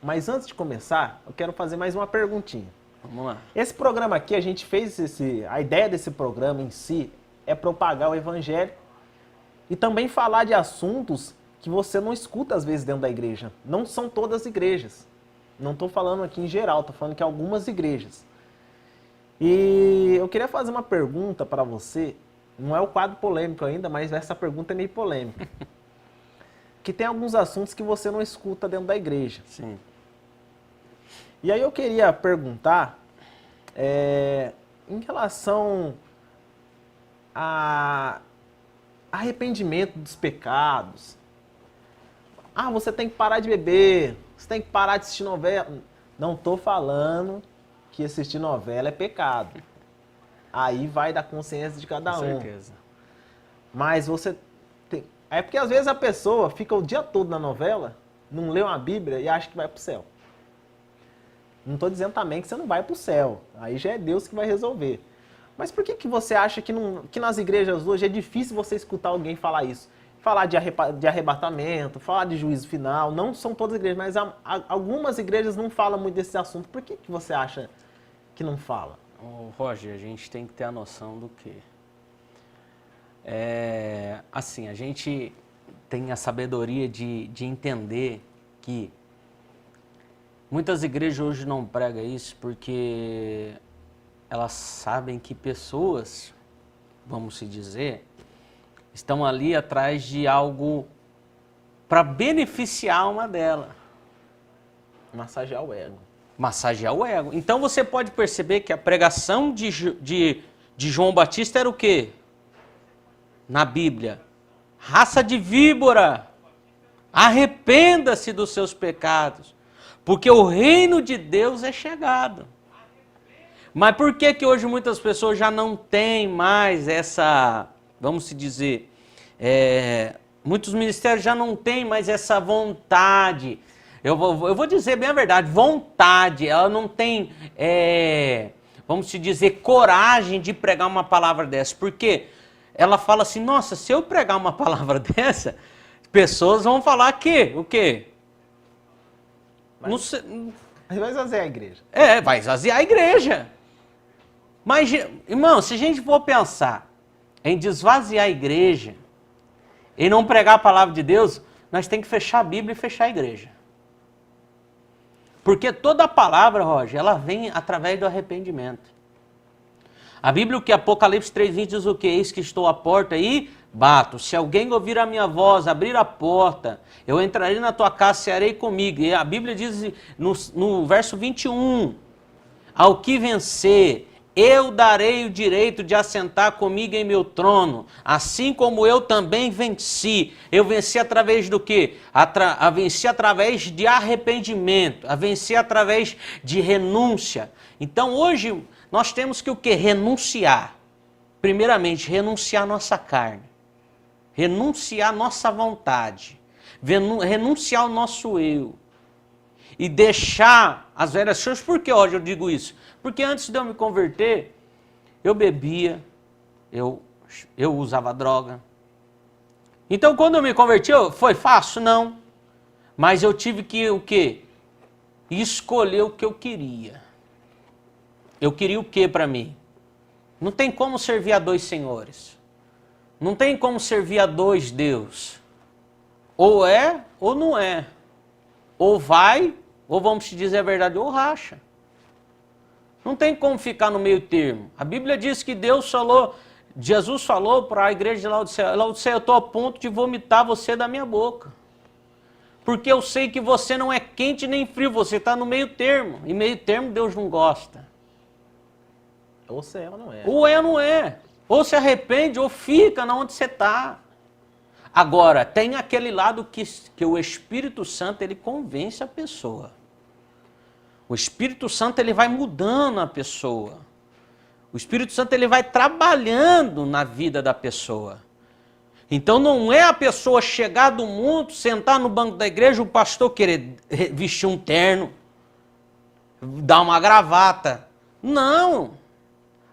mas antes de começar, eu quero fazer mais uma perguntinha. Vamos lá. Esse programa aqui, a gente fez a ideia desse programa em si é propagar o evangelho e também falar de assuntos que você não escuta às vezes dentro da igreja. Não são todas as igrejas. Não estou falando aqui em geral, estou falando que algumas igrejas. E eu queria fazer uma pergunta para você, não é o quadro polêmico ainda, mas essa pergunta é meio polêmica. Que tem alguns assuntos que você não escuta dentro da igreja. Sim. E aí eu queria perguntar, em relação a arrependimento dos pecados. Você tem que parar de beber, você tem que parar de assistir novela. Não estou falando que assistir novela é pecado. Aí vai da consciência de cada um. Com certeza. Mas você tem... É porque às vezes a pessoa fica o dia todo na novela, não lê uma Bíblia e acha que vai para o céu. Não estou dizendo também que você não vai para o céu. Aí já é Deus que vai resolver. Mas por que você acha que nas igrejas hoje é difícil você escutar alguém falar isso? Falar de arrebatamento, falar de juízo final. Não são todas as igrejas, mas algumas igrejas não falam muito desse assunto. Por que você acha que não fala? Roger, a gente tem que ter a noção do quê? Assim, a gente tem a sabedoria de entender que muitas igrejas hoje não pregam isso porque elas sabem que pessoas, vamos se dizer, estão ali atrás de algo para beneficiar uma delas. Massagear o ego. Massagear o ego. Então você pode perceber que a pregação de João Batista era o quê? Na Bíblia. Raça de víbora, arrependa-se dos seus pecados, porque o reino de Deus é chegado. Mas por que hoje muitas pessoas já não têm mais essa, vamos se dizer, muitos ministérios já não têm mais essa vontade. Eu vou dizer bem a verdade, vontade. Ela não tem, vamos se dizer, coragem de pregar uma palavra dessa. Porque ela fala assim, nossa, se eu pregar uma palavra dessa, pessoas vão falar que, o quê? Vai esvaziar a igreja. Vai esvaziar a igreja. Mas, irmão, se a gente for pensar em desvaziar a igreja, em não pregar a palavra de Deus, nós temos que fechar a Bíblia e fechar a igreja. Porque toda a palavra, Roger, ela vem através do arrependimento. A Bíblia, o que Apocalipse 3:20 diz o quê? Eis que estou à porta e bato. Se alguém ouvir a minha voz, abrir a porta, eu entrarei na tua casa e cearei comigo. E a Bíblia diz no verso 21, ao que vencer, eu darei o direito de assentar comigo em meu trono, assim como eu também venci. Eu venci através do quê? Venci através de arrependimento, venci através de renúncia. Então hoje nós temos que o quê? Renunciar. Primeiramente, renunciar a nossa carne, renunciar a nossa vontade, renunciar ao nosso eu e deixar as velhas coisas. Por que hoje eu digo isso? Porque antes de eu me converter, eu bebia, eu usava droga. Então quando eu me converti, foi fácil? Não. Mas eu tive que o quê? Escolher o que eu queria. Eu queria o que para mim? Não tem como servir a dois senhores. Não tem como servir a dois Deus. Ou é ou não é. Ou vai, ou vamos te dizer a verdade, ou racha. Não tem como ficar no meio termo. A Bíblia diz que Jesus falou para a igreja de Laodiceia, Laodiceia, eu estou a ponto de vomitar você da minha boca. Porque eu sei que você não é quente nem frio, você está no meio termo. E meio termo Deus não gosta. Ou se é ou não é. Ou é ou não é. Ou se arrepende ou fica na onde você está. Agora, tem aquele lado que o Espírito Santo ele convence a pessoa. O Espírito Santo ele vai mudando a pessoa. O Espírito Santo ele vai trabalhando na vida da pessoa. Então não é a pessoa chegar do mundo, sentar no banco da igreja, o pastor querer vestir um terno, dar uma gravata. Não.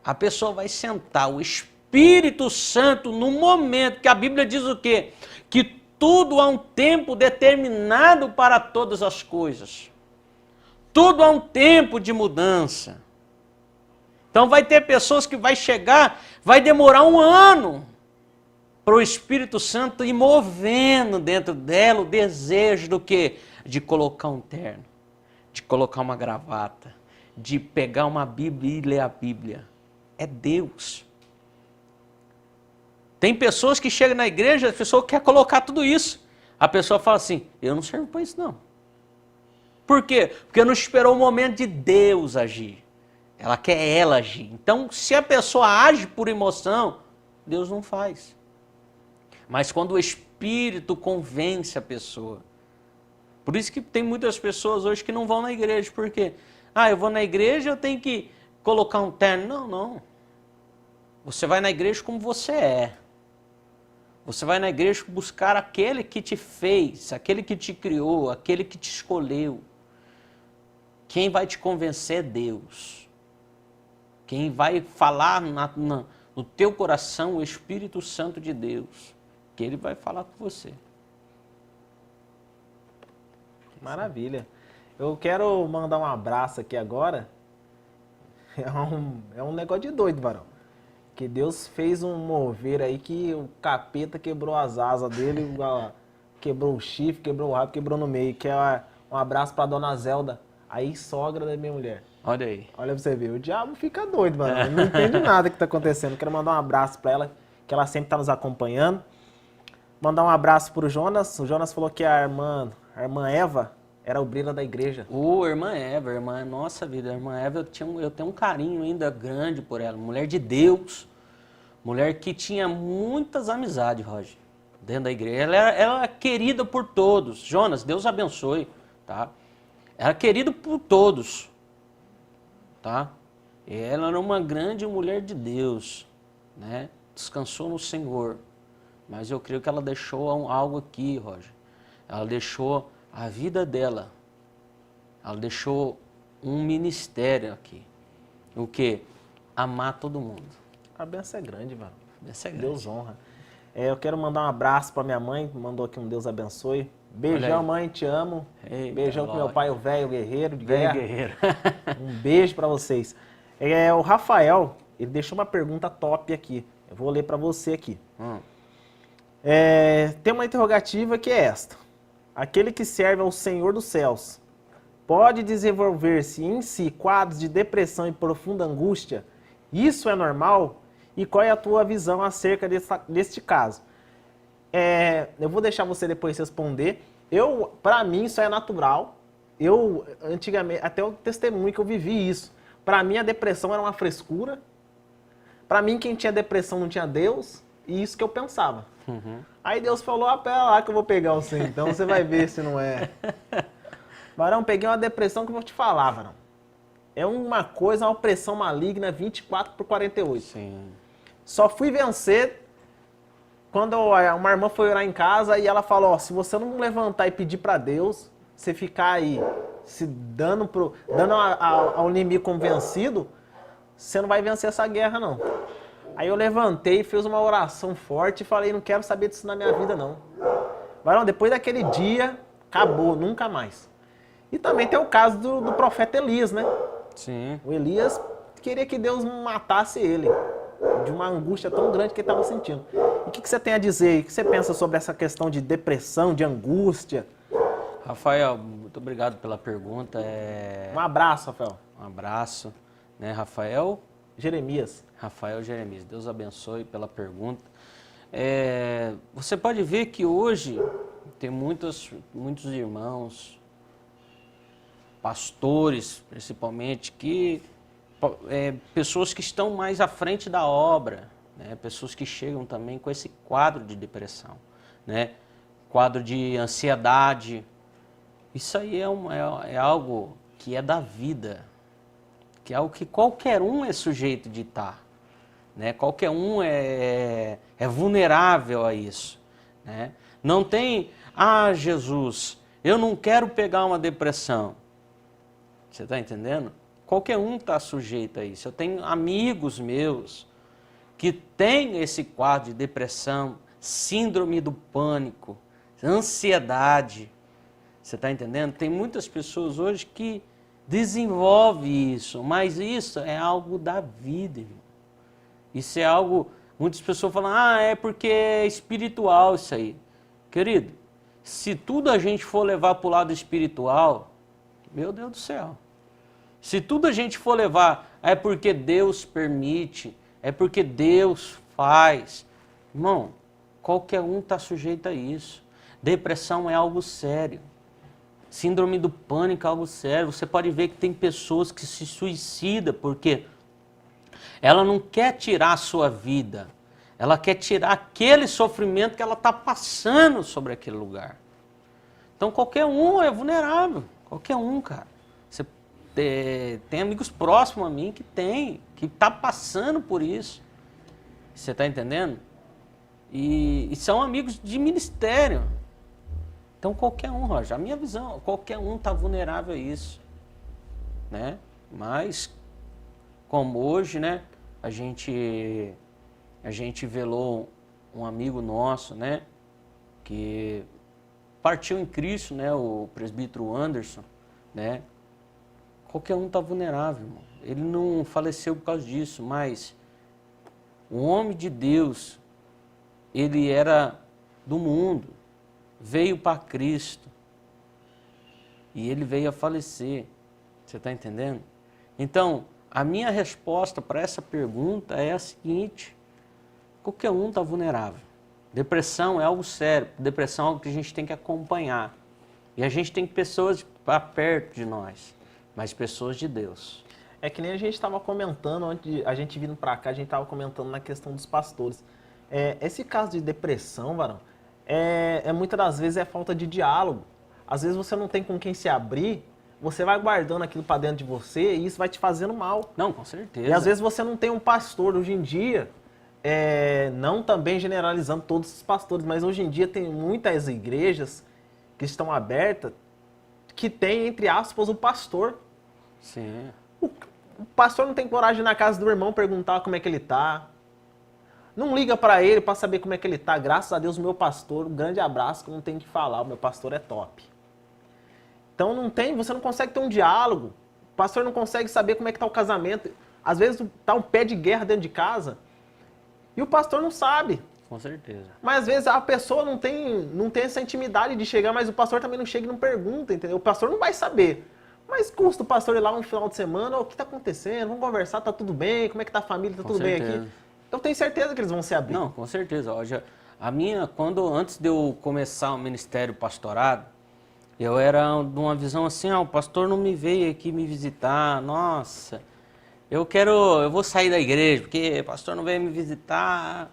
A pessoa vai sentar, o Espírito Santo, no momento que a Bíblia diz o quê? Que tudo há um tempo determinado para todas as coisas. Tudo há um tempo de mudança. Então vai ter pessoas que vai chegar, vai demorar 1 ano para o Espírito Santo ir movendo dentro dela o desejo do quê? De colocar um terno, de colocar uma gravata, de pegar uma Bíblia e ler a Bíblia. É Deus. Tem pessoas que chegam na igreja, a pessoa quer colocar tudo isso. A pessoa fala assim, eu não servo para isso não. Por quê? Porque não esperou o momento de Deus agir. Ela quer ela agir. Então, se a pessoa age por emoção, Deus não faz. Mas quando o Espírito convence a pessoa. Por isso que tem muitas pessoas hoje que não vão na igreja. Por quê? Eu vou na igreja, eu tenho que colocar um terno. Não, não. Você vai na igreja como você é. Você vai na igreja buscar aquele que te fez, aquele que te criou, aquele que te escolheu. Quem vai te convencer é Deus. Quem vai falar no teu coração, o Espírito Santo de Deus. Que Ele vai falar com você. Maravilha. Eu quero mandar um abraço aqui agora. É um negócio de doido, varão. Que Deus fez um mover aí que o capeta quebrou as asas dele, quebrou o chifre, quebrou o rabo, quebrou no meio. Que é um abraço pra dona Zelda, aí sogra da minha mulher. Olha aí. Olha pra você ver, o diabo fica doido, mano. Ele não entende nada que tá acontecendo. Quero mandar um abraço pra ela, que ela sempre tá nos acompanhando. Mandar um abraço pro Jonas. O Jonas falou que a irmã Eva era obreira da igreja. Irmã Eva, irmã, nossa vida, a irmã Eva, eu tenho um carinho ainda grande por ela. Mulher de Deus, mulher que tinha muitas amizades, Roger, dentro da igreja. Ela era querida por todos. Jonas, Deus abençoe, tá? Era querida por todos, tá? Ela era uma grande mulher de Deus, né? Descansou no Senhor. Mas eu creio que ela deixou algo aqui, Roger. Ela deixou a vida dela. Ela deixou um ministério aqui. O quê? Amar todo mundo. A benção é grande, mano. A benção é grande. Deus honra. Eu quero mandar um abraço pra minha mãe, mandou aqui um Deus abençoe. Beijão, mãe, te amo. Eita, beijão pro meu pai, o velho guerreiro de Velho guerra. guerreiro. Um beijo pra vocês. O Rafael, ele deixou uma pergunta top aqui. Eu vou ler pra você aqui. Tem uma interrogativa que é esta. Aquele que serve ao Senhor dos céus pode desenvolver-se em si quadros de depressão e profunda angústia? Isso é normal? E qual é a tua visão acerca deste caso? Eu vou deixar você depois responder. Para mim, isso é natural. Antigamente, até o testemunho que eu vivi isso. Para mim, a depressão era uma frescura. Para mim, quem tinha depressão não tinha Deus. E isso que eu pensava. Uhum. Aí Deus falou, pera lá que eu vou pegar você, então você vai ver se não é. Varão, peguei uma depressão que eu vou te falar, varão. É uma coisa, uma opressão maligna, 24/48. Sim. Só fui vencer quando uma irmã foi orar em casa e ela falou, se você não levantar e pedir para Deus, você ficar aí se dando ao inimigo como vencido, você não vai vencer essa guerra, não. Aí eu levantei, fiz uma oração forte e falei, não quero saber disso na minha vida, não. Varão, depois daquele dia, acabou, nunca mais. E também tem o caso do profeta Elias, né? Sim. O Elias queria que Deus matasse ele, de uma angústia tão grande que ele estava sentindo. E o que você tem a dizer? O que você pensa sobre essa questão de depressão, de angústia? Rafael, muito obrigado pela pergunta. Um abraço, Rafael. Um abraço. Né, Rafael Jeremias. Deus abençoe pela pergunta. Você pode ver que hoje tem muitos irmãos, pastores principalmente, pessoas que estão mais à frente da obra, né? Pessoas que chegam também com esse quadro de depressão, né? Quadro de ansiedade. Isso aí é algo que é da vida, que é algo que qualquer um é sujeito de estar, né? Qualquer um é vulnerável a isso, né? Não tem, Jesus, eu não quero pegar uma depressão. Você está entendendo? Qualquer um está sujeito a isso. Eu tenho amigos meus que têm esse quadro de depressão, síndrome do pânico, ansiedade. Você está entendendo? Tem muitas pessoas hoje que desenvolvem isso, mas isso é algo da vida, irmão. Isso é algo... Muitas pessoas falam, é porque é espiritual isso aí. Querido, se tudo a gente for levar para o lado espiritual, meu Deus do céu. Se tudo a gente for levar, é porque Deus permite, é porque Deus faz. Irmão, qualquer um está sujeito a isso. Depressão é algo sério. Síndrome do pânico é algo sério. Você pode ver que tem pessoas que se suicidam porque ela não quer tirar a sua vida. Ela quer tirar aquele sofrimento que ela está passando sobre aquele lugar. Então qualquer um é vulnerável. Qualquer um, cara. Você tem amigos próximos a mim que está passando por isso. Você está entendendo? E são amigos de ministério. Então qualquer um, Roger, a minha visão, qualquer um está vulnerável a isso, né? Mas, como hoje, né, a gente velou um amigo nosso, né, que partiu em Cristo, né, o presbítero Anderson, né? Qualquer um está vulnerável, irmão. Ele não faleceu por causa disso, mas o homem de Deus, ele era do mundo, veio para Cristo e ele veio a falecer. Você está entendendo? Então, a minha resposta para essa pergunta é a seguinte: qualquer um está vulnerável. Depressão é algo sério, depressão é algo que a gente tem que acompanhar. E a gente tem pessoas para perto de nós, mas pessoas de Deus. É que nem a gente estava comentando, antes a gente vindo para cá, a gente estava comentando na questão dos pastores. Esse caso de depressão, varão, muitas das vezes é falta de diálogo. Às vezes você não tem com quem se abrir, você vai guardando aquilo para dentro de você e isso vai te fazendo mal. Não, com certeza. E às vezes você não tem um pastor. Hoje em dia, não também generalizando todos os pastores, mas hoje em dia tem muitas igrejas que estão abertas que tem, entre aspas, o pastor. Sim. O pastor não tem coragem de ir na casa do irmão perguntar como é que ele está. Não liga para ele para saber como é que ele está. Graças a Deus, o meu pastor, um grande abraço, que eu não tenho que falar, o meu pastor é top. Então você não consegue ter um diálogo. O pastor não consegue saber como é que está o casamento. Às vezes está um pé de guerra dentro de casa e o pastor não sabe. Com certeza. Mas às vezes a pessoa não tem essa intimidade de chegar, mas o pastor também não chega e não pergunta, entendeu? O pastor não vai saber. Mas custa o pastor ir lá um final de semana, o que está acontecendo? Vamos conversar, tá tudo bem? Como é que tá a família? Tá tudo bem aqui? Eu tenho certeza que eles vão se abrir. Não, com certeza. Antes de eu começar o ministério pastorado, eu era de uma visão assim, o pastor não me veio aqui me visitar, nossa, eu vou sair da igreja, porque o pastor não veio me visitar.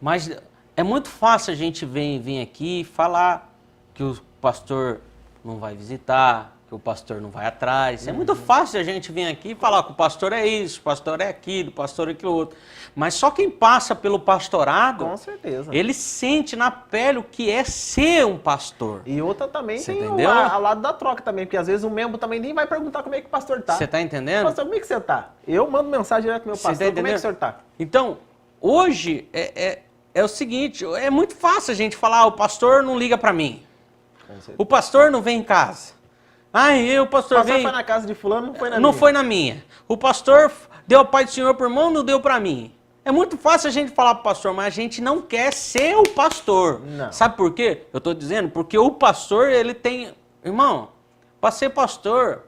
Mas é muito fácil a gente vir aqui e falar que o pastor não vai visitar, que o pastor não vai atrás. É muito fácil a gente vir aqui e falar que o pastor é isso, o pastor é aquilo, o pastor é aquilo outro. Mas só quem passa pelo pastorado, com certeza, ele sente na pele o que é ser um pastor. E outra também Você tem entendeu? ao lado da troca também, porque às vezes o membro também nem vai perguntar como é que o pastor tá. Você tá entendendo? Pastor, como é que você tá? Eu mando mensagem direto pro meu pastor, como é que o senhor tá? Então, hoje é o seguinte, é muito fácil a gente falar, o pastor não liga para mim. O pastor não vem em casa. O pastor foi na casa de fulano, não foi na minha. Não foi na minha. O pastor deu a paz do Senhor por mão, não deu para mim. É muito fácil a gente falar pro pastor, mas a gente não quer ser o pastor. Não. Sabe por quê? Eu tô dizendo, porque o pastor, ele tem... Irmão, para ser pastor,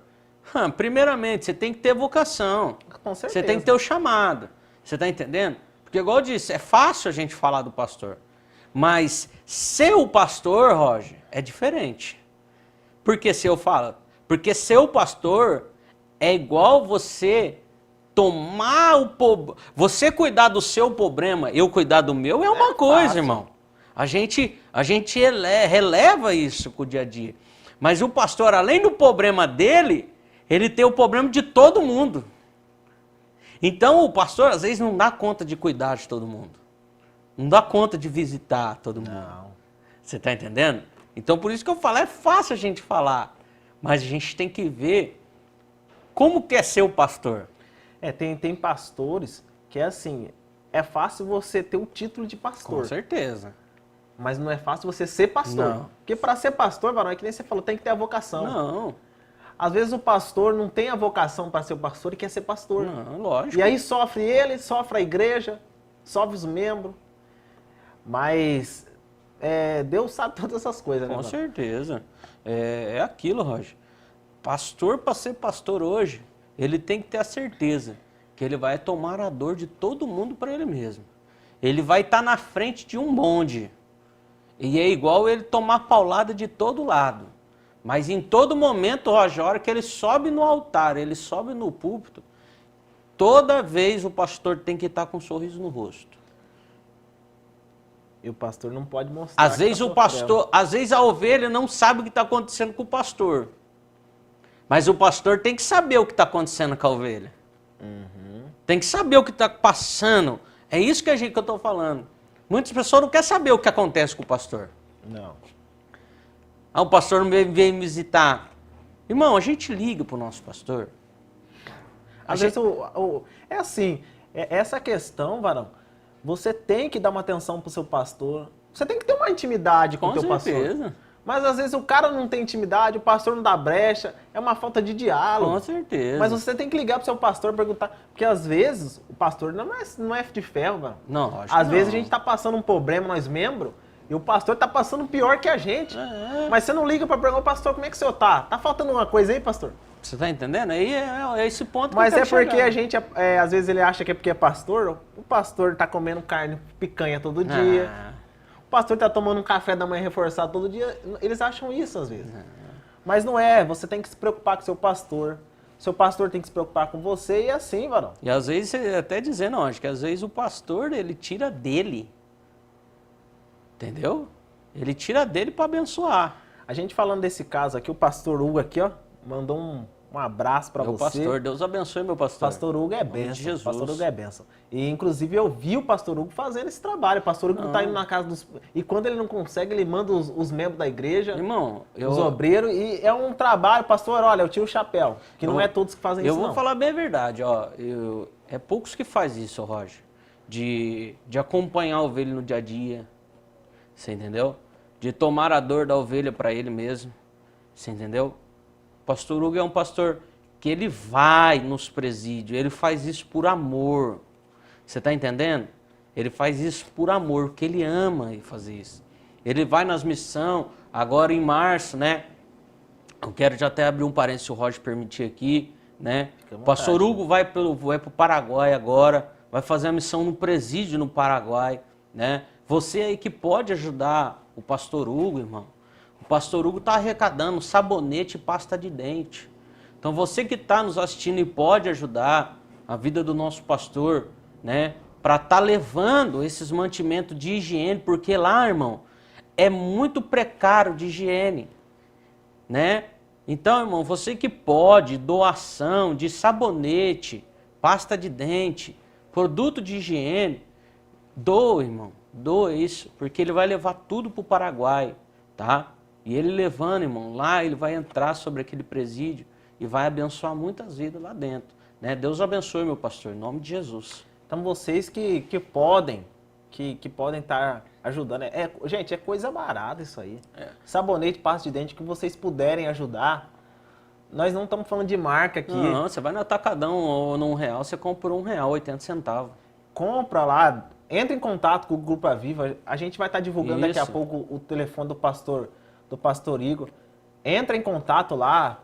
primeiramente, você tem que ter vocação. Com certeza. Você tem que ter o chamado. Você tá entendendo? Porque, igual eu disse, é fácil a gente falar do pastor. Mas ser o pastor, Roger, é diferente. Por que se eu falo? Porque ser o pastor é igual você você cuidar do seu problema, eu cuidar do meu, é uma coisa, fácil. Irmão. A gente releva isso com o dia a dia. Mas o pastor, além do problema dele, ele tem o problema de todo mundo. Então o pastor, às vezes, não dá conta de cuidar de todo mundo. Não dá conta de visitar todo mundo. Não. Você está entendendo? Então, por isso que eu falo, é fácil a gente falar. Mas a gente tem que ver como que é ser o pastor. Tem pastores que é assim, é fácil você ter o título de pastor. Com certeza. Mas não é fácil você ser pastor. Não. Porque para ser pastor, varão, é que nem você falou, tem que ter a vocação. Não. Às vezes o pastor não tem a vocação para ser pastor e quer ser pastor. Não, lógico. E aí sofre ele, sofre a igreja, sofre os membros. Mas Deus sabe todas essas coisas, né? Com certeza. É aquilo, Roger. Pastor, para ser pastor hoje, ele tem que ter a certeza que ele vai tomar a dor de todo mundo para ele mesmo. Ele vai estar na frente de um bonde. E é igual ele tomar paulada de todo lado. Mas em todo momento, Roger, a hora que ele sobe no altar, ele sobe no púlpito, toda vez o pastor tem que estar com um sorriso no rosto. E o pastor não pode mostrar. Às vezes às vezes a ovelha não sabe o que está acontecendo com o pastor. Mas o pastor tem que saber o que está acontecendo com a ovelha. Tem que saber o que está passando. É isso que eu estou falando. Muitas pessoas não querem saber o que acontece com o pastor. Não. O pastor não vem me visitar. Irmão, a gente liga para o nosso pastor. Às vezes é assim, essa questão, varão, você tem que dar uma atenção pro seu pastor. Você tem que ter uma intimidade com o teu pastor. Mas às vezes o cara não tem intimidade, o pastor não dá brecha, é uma falta de diálogo. Com certeza. Mas você tem que ligar pro seu pastor e perguntar, porque às vezes o pastor não é de ferro, mano. Não, acho às que vezes não. a gente tá passando um problema, nós membros, e o pastor tá passando pior que a gente. Mas você não liga pra perguntar, pastor, como é que o senhor tá? Tá faltando uma coisa aí, pastor? Você tá entendendo? Aí é esse ponto Mas que eu quero porque chegar. a gente, às vezes ele acha que é porque é pastor, o pastor tá comendo carne, picanha todo dia. O pastor tá tomando um café da manhã reforçado todo dia. Eles acham isso às vezes. Mas não é, você tem que se preocupar com seu pastor. Seu pastor tem que se preocupar com você e assim, varão. E às vezes, até dizendo, acho que às vezes o pastor, ele tira dele. Entendeu? Ele tira dele para abençoar. A gente falando desse caso aqui, o pastor Hugo aqui, ó, mandou um abraço para você. Meu pastor, Deus abençoe meu pastor. Pastor Hugo é Nome de bênção. Jesus. Pastor Hugo é bênção. E inclusive eu vi o pastor Hugo fazendo esse trabalho. O pastor Hugo tá indo na casa dos... E quando ele não consegue, ele manda os membros da igreja, Irmão, os obreiros. E é um trabalho, pastor, olha, eu tiro o chapéu. Que não é todos que fazem isso, Eu vou não. falar bem a verdade, ó. É poucos que faz isso, Roger. De acompanhar a ovelha no dia a dia. Você entendeu? De tomar a dor da ovelha para ele mesmo. Você entendeu? O pastor Hugo é um pastor que ele vai nos presídios, ele faz isso por amor. Você está entendendo? ele faz isso por amor, porque ele ama fazer isso. Ele vai nas missões, agora em março, né? Eu quero já até abrir um parênteses, se o Roger permitir aqui, né? O pastor Hugo vai para o Paraguai agora, vai fazer a missão no presídio no Paraguai, né? Você aí que pode ajudar o pastor Hugo, irmão. O pastor Hugo está arrecadando sabonete e pasta de dente. Então você que está nos assistindo e pode ajudar a vida do nosso pastor, né? Para estar levando esses mantimentos de higiene, porque lá, irmão, é muito precário de higiene, né? Então, irmão, você que pode, doação de sabonete, pasta de dente, produto de higiene, doa, irmão, doa isso, porque ele vai levar tudo para o Paraguai, tá? E ele levando, irmão, lá ele vai entrar sobre aquele presídio e vai abençoar muitas vidas lá dentro, né? Deus abençoe, meu pastor, em nome de Jesus. Então vocês que podem estar ajudando, gente, é coisa barata isso aí. Sabonete, pasta de dente, que vocês puderem ajudar. Nós não estamos falando de marca aqui. Não, você vai no Atacadão ou num real, você compra por R$1, 80 centavos. Compra lá, entra em contato com o Grupo Aviva. A gente vai estar divulgando daqui a pouco o telefone do pastor Igor. Entra em contato lá,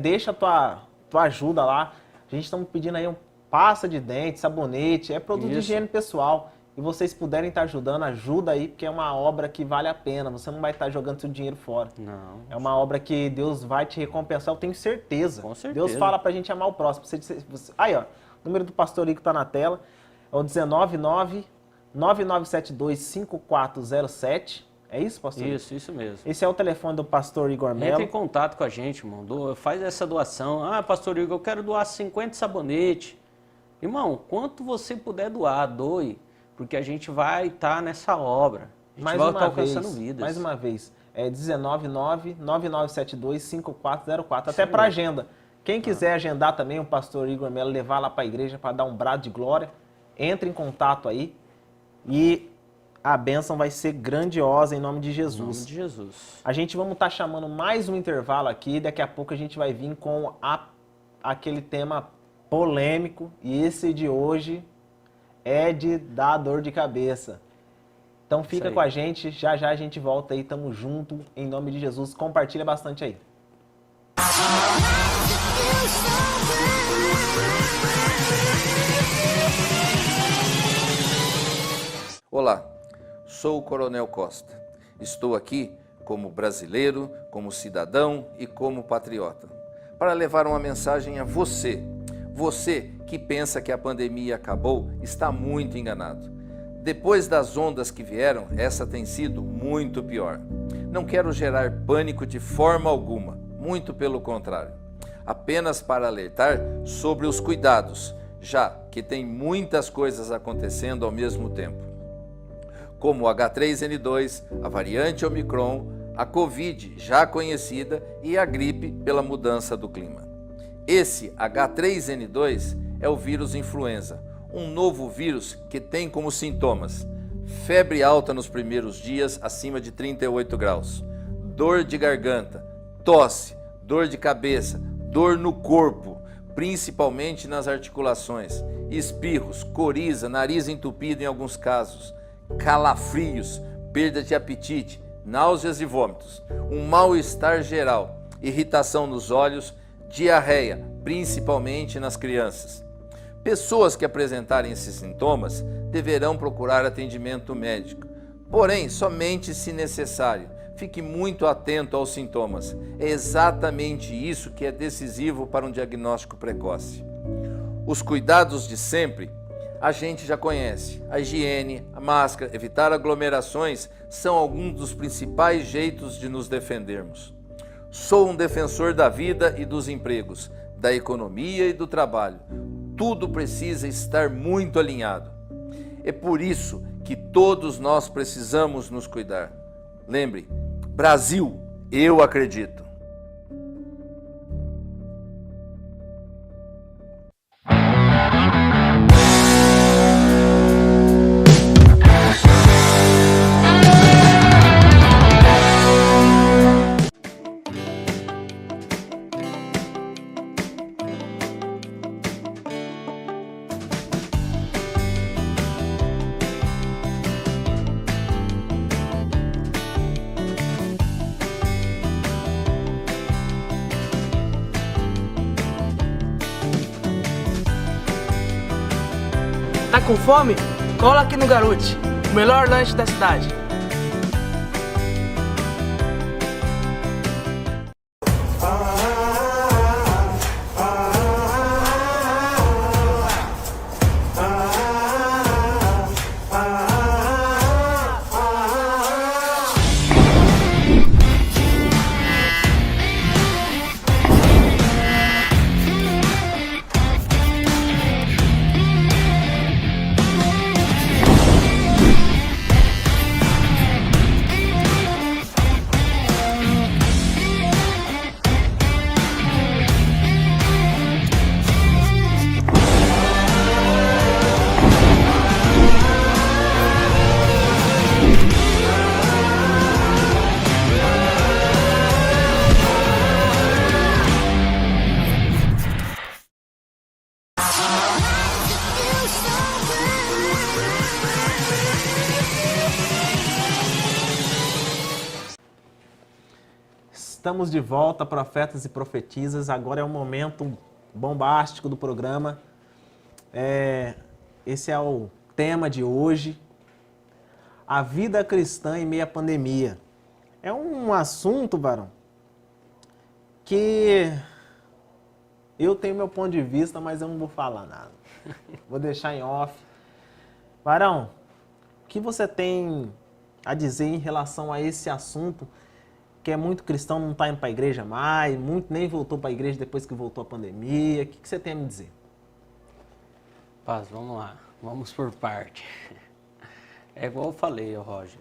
deixa a tua ajuda lá. A gente está pedindo aí pasta de dente, sabonete, produto de higiene pessoal. E vocês puderem estar ajudando, ajuda aí, porque é uma obra que vale a pena. Você não vai estar jogando seu dinheiro fora. Não. É uma obra que Deus vai te recompensar, eu tenho certeza. Com certeza. Deus fala pra gente amar o próximo. Aí, ó, o número do pastor Igor tá na tela. É o 199-9972-5407. É isso, pastor? Isso mesmo. Esse é o telefone do pastor Igor Melo. Entra em contato com a gente, irmão. Faz essa doação. Ah, pastor Igor, eu quero doar 50 sabonetes. Irmão, quanto você puder doar, doe. Porque a gente vai estar nessa obra. A gente vai estar alcançando vidas. Mais uma vez, é 199-9972-5404. Até para agenda. Quem quiser agendar também o pastor Igor Melo, levar lá para a igreja para dar um brado de glória, entre em contato aí e a bênção vai ser grandiosa em nome de Jesus. Em nome de Jesus. A gente vamos estar chamando mais um intervalo aqui, daqui a pouco a gente vai vir com aquele tema polêmico, e esse de hoje é de dar dor de cabeça. Então fica com a gente, já a gente volta aí, tamo junto, em nome de Jesus. Compartilha bastante aí. Olá, sou o Coronel Costa. Estou aqui como brasileiro, como cidadão e como patriota, para levar uma mensagem a você. Você que pensa que a pandemia acabou, está muito enganado. Depois das ondas que vieram, essa tem sido muito pior. Não quero gerar pânico de forma alguma, muito pelo contrário. Apenas para alertar sobre os cuidados, já que tem muitas coisas acontecendo ao mesmo tempo. Como o H3N2, a variante Omicron, a Covid já conhecida e a gripe pela mudança do clima. Esse H3N2 é o vírus influenza, um novo vírus que tem como sintomas febre alta nos primeiros dias acima de 38 graus, dor de garganta, tosse, dor de cabeça, dor no corpo, principalmente nas articulações, espirros, coriza, nariz entupido em alguns casos, calafrios, perda de apetite, náuseas e vômitos, um mal-estar geral, irritação nos olhos, diarreia, principalmente nas crianças. Pessoas que apresentarem esses sintomas deverão procurar atendimento médico, porém somente se necessário. Fique muito atento aos sintomas. É exatamente isso que é decisivo para um diagnóstico precoce. Os cuidados de sempre a gente já conhece. A higiene, a máscara, evitar aglomerações são alguns dos principais jeitos de nos defendermos. Sou um defensor da vida e dos empregos, da economia e do trabalho. Tudo precisa estar muito alinhado. É por isso que todos nós precisamos nos cuidar. Lembre, Brasil, eu acredito. Tá com fome? Cola aqui no Garute, o melhor lanche da cidade. Estamos de volta, profetas e profetisas. Agora é o momento bombástico do programa. Esse é o tema de hoje. A vida cristã em meio à pandemia. É um assunto, varão, que eu tenho meu ponto de vista, mas eu não vou falar nada. Vou deixar em off. Varão, o que você tem a dizer em relação a esse assunto? Que é muito cristão, não está indo para a igreja mais, muito nem voltou para a igreja depois que voltou a pandemia. O que você tem a me dizer? Paz, vamos lá. Vamos por parte. É igual eu falei, Roger.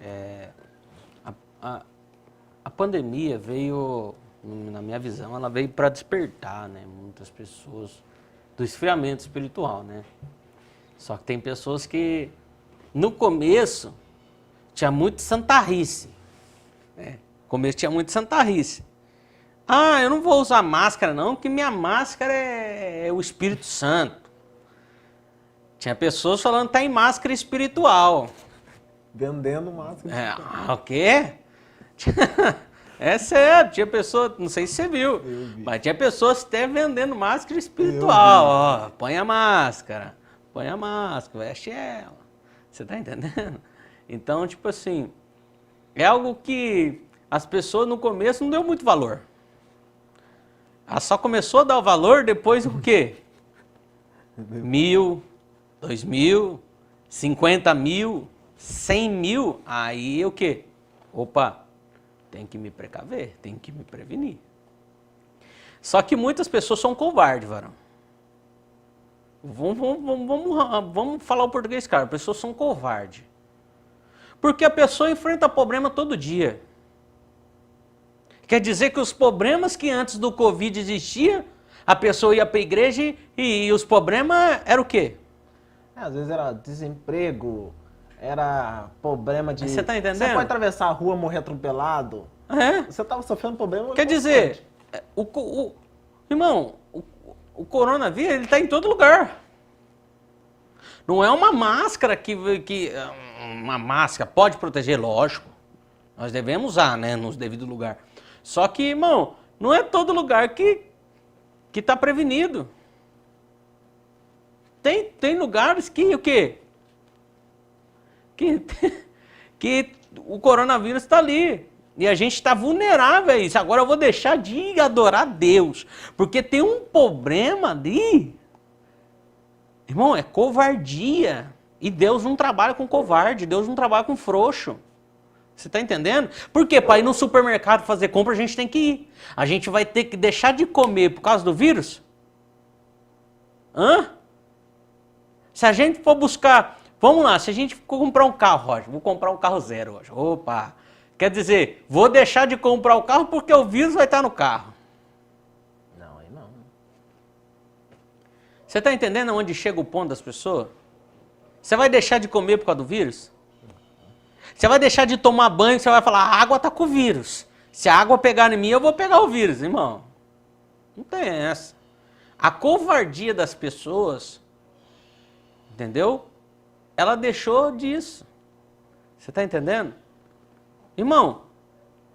A pandemia veio, na minha visão, ela veio para despertar, né, muitas pessoas do esfriamento espiritual, né? Só que tem pessoas que, no começo, tinha muito santarrice, né? No começo tinha muito santarrice. Eu não vou usar máscara não, porque minha máscara é o Espírito Santo. Tinha pessoas falando que tá em máscara espiritual. Vendendo máscara. O quê? É sério, tinha pessoas, não sei se você viu, mas tinha pessoas até vendendo máscara espiritual. Põe a máscara, veste ela. Você tá entendendo? Então, tipo assim, é algo que as pessoas no começo não deu muito valor. Ela só começou a dar o valor depois do quê? 1.000, 2.000, 50.000, 100.000. Aí o quê? Opa, tem que me precaver, tem que me prevenir. Só que muitas pessoas são covardes, varão. Vamos falar o português, cara. As pessoas são covardes. Porque a pessoa enfrenta problema todo dia. Quer dizer que os problemas que antes do Covid existiam, a pessoa ia para a igreja e os problemas eram o quê? Às vezes era desemprego, era problema de... Você tá entendendo? Você pode atravessar a rua, morrer atropelado. Você estava sofrendo problema... Quer dizer, irmão, o coronavírus ele está em todo lugar. Não é uma máscara que uma máscara pode proteger, lógico. Nós devemos usar, né, nos devidos lugares. Só que, irmão, não é todo lugar que está prevenido. Tem lugares que o quê? Que o coronavírus está ali. E a gente está vulnerável a isso. Agora eu vou deixar de adorar Deus. Porque tem um problema ali. Irmão, é covardia. E Deus não trabalha com covarde. Deus não trabalha com frouxo. Você está entendendo? Porque para ir no supermercado fazer compra, a gente tem que ir. A gente vai ter que deixar de comer por causa do vírus? Se a gente for buscar... Vamos lá, se a gente for comprar um carro, Roger, vou comprar um carro zero hoje. Opa! Quer dizer, vou deixar de comprar o carro porque o vírus vai estar no carro. Não, aí não. Você está entendendo onde chega o ponto das pessoas? Você vai deixar de comer por causa do vírus? Você vai deixar de tomar banho, você vai falar, a água está com o vírus. Se a água pegar em mim, eu vou pegar o vírus, irmão. Não tem essa. A covardia das pessoas, entendeu? Ela deixou disso. Você está entendendo? Irmão,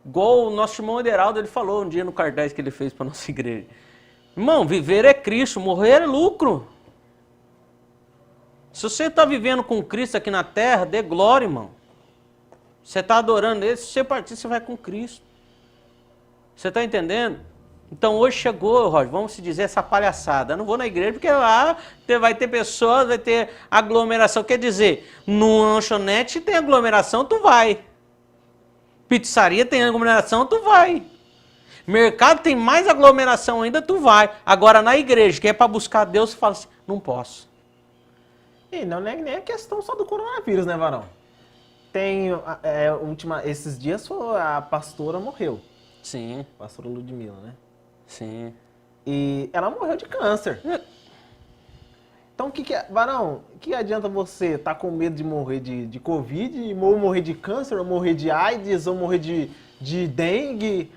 igual o nosso irmão Ederaldo, ele falou um dia no cartaz que ele fez para nossa igreja. Irmão, viver é Cristo, morrer é lucro. Se você está vivendo com Cristo aqui na terra, dê glória, irmão. Você está adorando Ele, se você partir, você vai com Cristo. Você está entendendo? Então hoje chegou, Roger, vamos se dizer, essa palhaçada. Eu não vou na igreja porque lá vai ter pessoas, vai ter aglomeração. Quer dizer, no lanchonete tem aglomeração, tu vai. Pizzaria tem aglomeração, tu vai. Mercado tem mais aglomeração ainda, tu vai. Agora na igreja, que é para buscar Deus, você fala assim, não posso. E não é nem a questão só do coronavírus, né, Varão? Esses dias a pastora morreu. Sim. Pastora Ludmila, né? Sim. E ela morreu de câncer. Então, Varão, o que adianta você estar com medo de morrer de Covid, ou morrer de câncer, ou morrer de AIDS, ou morrer de dengue?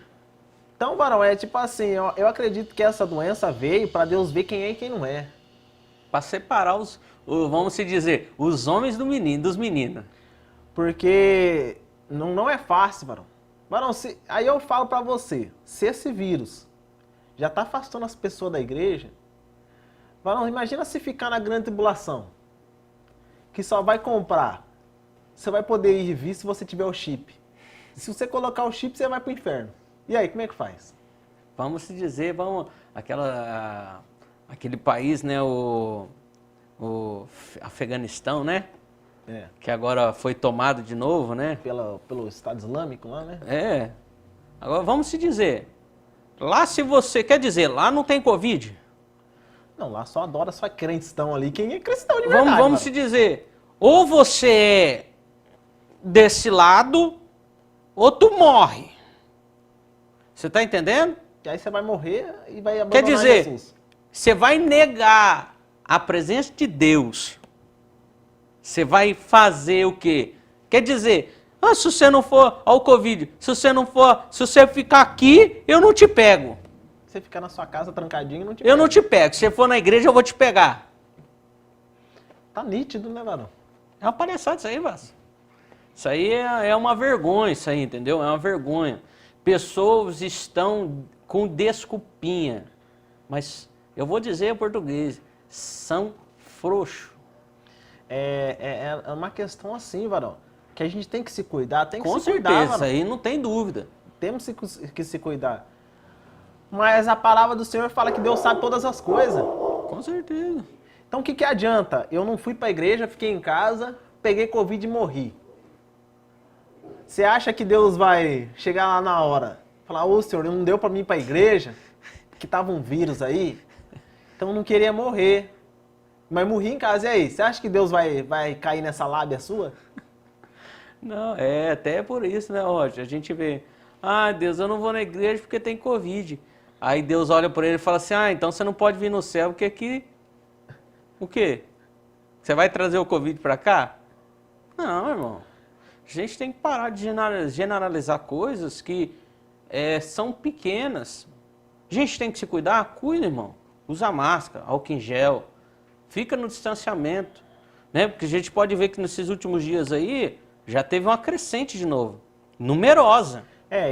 Então, Varão, é tipo assim, eu acredito que essa doença veio para Deus ver quem é e quem não é. Para separar vamos se dizer, os homens dos meninos. Porque não é fácil, Varão. Varão, aí eu falo para você, se esse vírus já está afastando as pessoas da igreja, Varão, imagina se ficar na grande tribulação, que só vai comprar, você vai poder ir vir se você tiver o chip. Se você colocar o chip, você vai para o inferno. E aí, como é que faz? Vamos se dizer, aquele país, né, o Afeganistão, né? É. Que agora foi tomado de novo, né? Pelo Estado Islâmico lá, né? É. Agora vamos se dizer, lá se você, quer dizer, lá não tem Covid? Não, lá só adora, só crentão ali. Quem é cristão de verdade? Vamos se dizer, ou você é desse lado, ou tu morre. Você tá entendendo? E aí você vai morrer e vai abandonar Quer dizer, Jesus. você vai negar a presença de Deus. Você vai fazer o quê? Quer dizer, se você não for ao Covid, se você ficar aqui, eu não te pego. Você ficar na sua casa trancadinho, não te Eu não te pego. Se você for na igreja, eu vou te pegar. Tá nítido, né, Varão? É uma palhaçada isso aí, Vasco. Isso aí é uma vergonha, isso aí, entendeu? É uma vergonha. Pessoas estão com desculpinha. Mas eu vou dizer em português, são frouxos. É uma questão assim, Varão, que a gente tem que se cuidar, tem que Com se cuidar, certeza, isso Varão. aí não tem dúvida. Temos que se cuidar. Mas a palavra do Senhor fala que Deus sabe todas as coisas. Com certeza. Então o que adianta? Eu não fui para a igreja, fiquei em casa, peguei Covid e morri. Você acha que Deus vai chegar lá na hora, falar, ô Senhor, não deu para mim ir para a igreja, que tava um vírus aí, então eu não queria morrer. Mas morri em casa, e aí? Você acha que Deus vai cair nessa lábia sua? Não, até por isso, né, Roger? A gente vê, Deus, eu não vou na igreja porque tem Covid. Aí Deus olha por ele e fala assim, então você não pode vir no céu, porque aqui, o quê? Você vai trazer o Covid para cá? Não, irmão. A gente tem que parar de generalizar coisas que são pequenas. A gente tem que se cuidar? Cuida, irmão. Usa máscara, álcool em gel. Fica no distanciamento, né? Porque a gente pode ver que nesses últimos dias aí já teve uma crescente de novo, numerosa.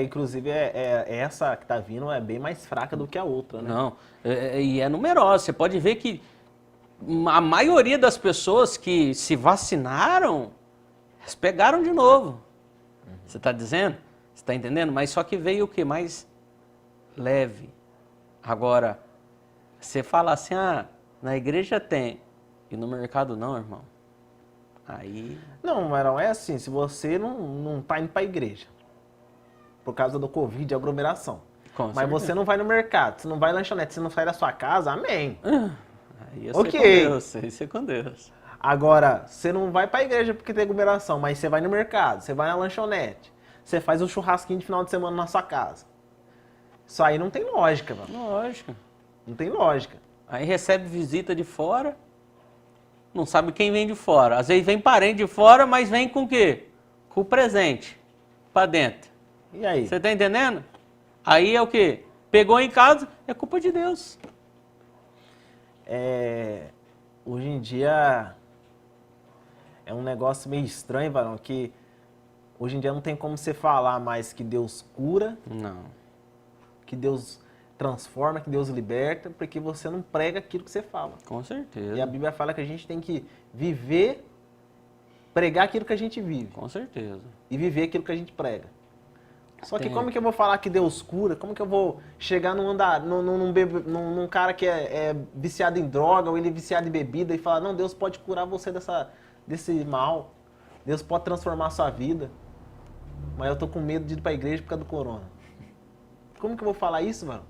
Inclusive essa que tá vindo é bem mais fraca do que a outra, né? Não, e é numerosa. Você pode ver que a maioria das pessoas que se vacinaram, elas pegaram de novo. Você está dizendo? Você está entendendo? Mas só que veio o que? Mais leve. Agora, você fala assim, na igreja tem, e no mercado não, irmão. Aí... Não, Marão, é assim, se você não tá indo pra igreja, por causa do Covid, aglomeração, mas você não vai no mercado, você não vai na lanchonete, você não sai da sua casa, amém. Aí Ok. com Deus, isso é com Deus. Agora, você não vai pra igreja porque tem aglomeração, mas você vai no mercado, você vai na lanchonete, você faz um churrasquinho de final de semana na sua casa. Isso aí não tem lógica, mano. Lógico. Não tem lógica. Aí recebe visita de fora, não sabe quem vem de fora. Às vezes vem parente de fora, mas vem com o quê? Com o presente pra dentro. E aí? Você tá entendendo? Aí é o quê? Pegou em casa, é culpa de Deus. Hoje em dia é um negócio meio estranho, Varão, que hoje em dia não tem como você falar mais que Deus cura, Não. que Deus transforma, que Deus liberta, porque você não prega aquilo que você fala. Com certeza. E a Bíblia fala que a gente tem que viver, pregar aquilo que a gente vive. Com certeza. E viver aquilo que a gente prega. Só que Tem. como que eu vou falar que Deus cura? Como que eu vou chegar num cara que é viciado em droga ou ele é viciado em bebida e falar, não, Deus pode curar você desse mal. Deus pode transformar a sua vida. Mas eu tô com medo de ir pra igreja por causa do corona. Como que eu vou falar isso, mano?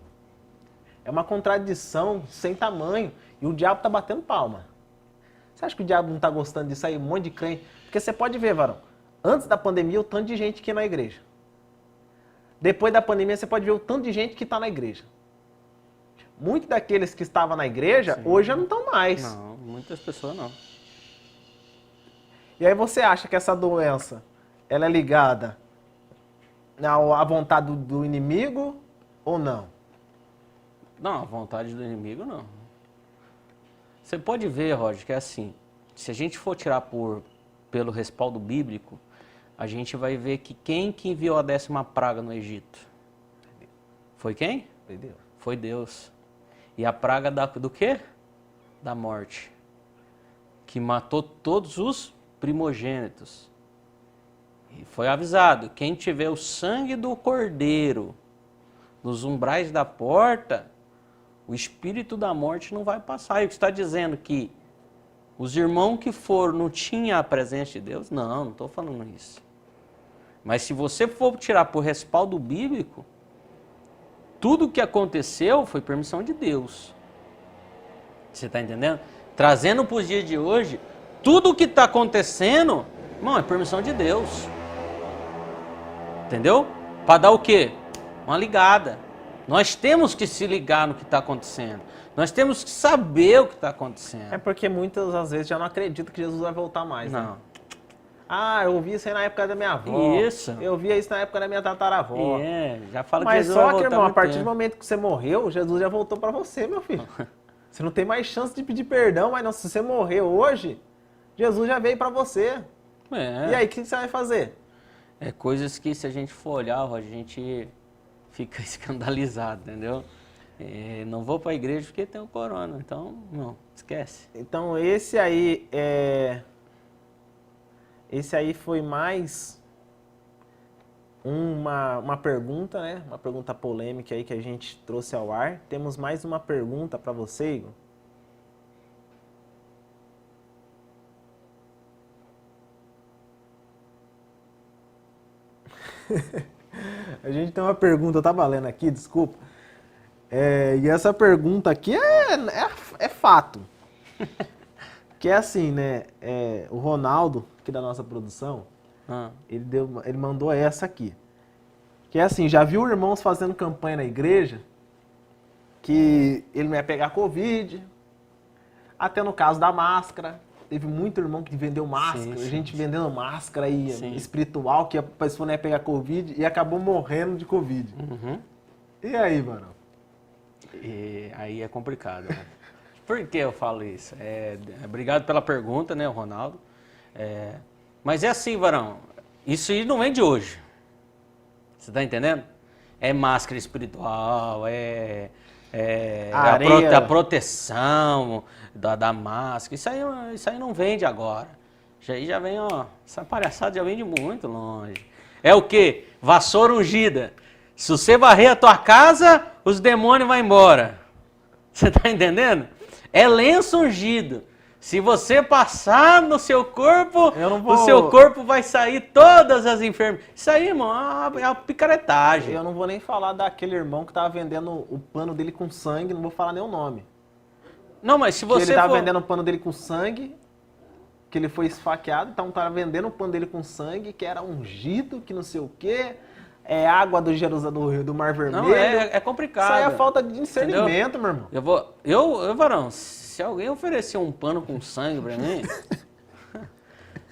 É uma contradição sem tamanho. E o diabo tá batendo palma. Você acha que o diabo não tá gostando disso aí? Um monte de crente. Porque você pode ver, varão. Antes da pandemia, o tanto de gente que ia na igreja. Depois da pandemia, você pode ver o tanto de gente que está na igreja. Muitos daqueles que estavam na igreja, sim, hoje já não estão mais. Não, muitas pessoas não. E aí você acha que essa doença, ela é ligada à vontade do inimigo ou não? Não, a vontade do inimigo não. Você pode ver, Roger, que é assim, se a gente for tirar pelo respaldo bíblico, a gente vai ver que quem que enviou a 10ª praga no Egito? Foi quem? Foi Deus. Foi Deus. E a praga do quê? Da morte. Que matou todos os primogênitos. E foi avisado, quem tiver o sangue do cordeiro nos umbrais da porta, o espírito da morte não vai passar. E o que está dizendo que os irmãos que foram não tinham a presença de Deus? Não estou falando isso. Mas se você for tirar por respaldo bíblico, tudo o que aconteceu foi permissão de Deus. Você está entendendo? Trazendo para os dias de hoje, tudo o que está acontecendo, irmão, é permissão de Deus. Entendeu? Para dar o quê? Uma ligada. Nós temos que se ligar no que está acontecendo. Nós temos que saber o que está acontecendo. É porque muitas às vezes já não acreditam que Jesus vai voltar mais. Não. Né? Ah, eu ouvi isso aí na época da minha avó. Isso. Eu via isso na época da minha tataravó. Já fala que Mas Jesus só vai que, voltar irmão, a muito partir tempo. do momento que você morreu, Jesus já voltou pra você, meu filho. Você não tem mais chance de pedir perdão, mas não, se você morrer hoje, Jesus já veio pra você. E aí, o que você vai fazer? É coisas que, se a gente for olhar, a gente fica escandalizado, entendeu? Não vou pra igreja porque tem o corona, então, não, esquece. Então, esse aí foi mais uma pergunta, né? Uma pergunta polêmica aí que a gente trouxe ao ar. Temos mais uma pergunta para você, Igor. A gente tem uma pergunta, eu tava lendo aqui, desculpa. E essa pergunta aqui é fato. Que é assim, né? O Ronaldo, aqui da nossa produção, ele mandou essa aqui. Que é assim, já viu irmãos fazendo campanha na igreja que ele não ia pegar Covid, até no caso da máscara. Teve muito irmão que vendeu máscara, gente vendendo máscara aí, espiritual, que a pessoa não ia pegar Covid e acabou morrendo de Covid. Uhum. E aí, mano? E aí é complicado, né? Por que eu falo isso? Obrigado pela pergunta, né, Ronaldo? Mas é assim, varão, isso aí não vem de hoje. Você tá entendendo? É máscara espiritual, a proteção da máscara. Isso aí não vem de agora. Já vem, essa palhaçada já vem de muito longe. É o quê? Vassoura ungida. Se você varrer a tua casa, os demônios vão embora. Você tá entendendo? É lenço ungido. Se você passar no seu corpo, o seu corpo vai sair todas as enfermidades. Isso aí, irmão, é uma picaretagem. Eu não vou nem falar daquele irmão que tava vendendo o pano dele com sangue, não vou falar nem o nome. Não, mas se você ele tava vendendo o pano dele com sangue, que ele foi esfaqueado, então tava vendendo o pano dele com sangue, que era ungido, que não sei o quê. É água do Mar Vermelho. Não, é complicado. Isso aí é falta de discernimento, meu irmão. Eu, varão, se alguém oferecer um pano com sangue pra mim...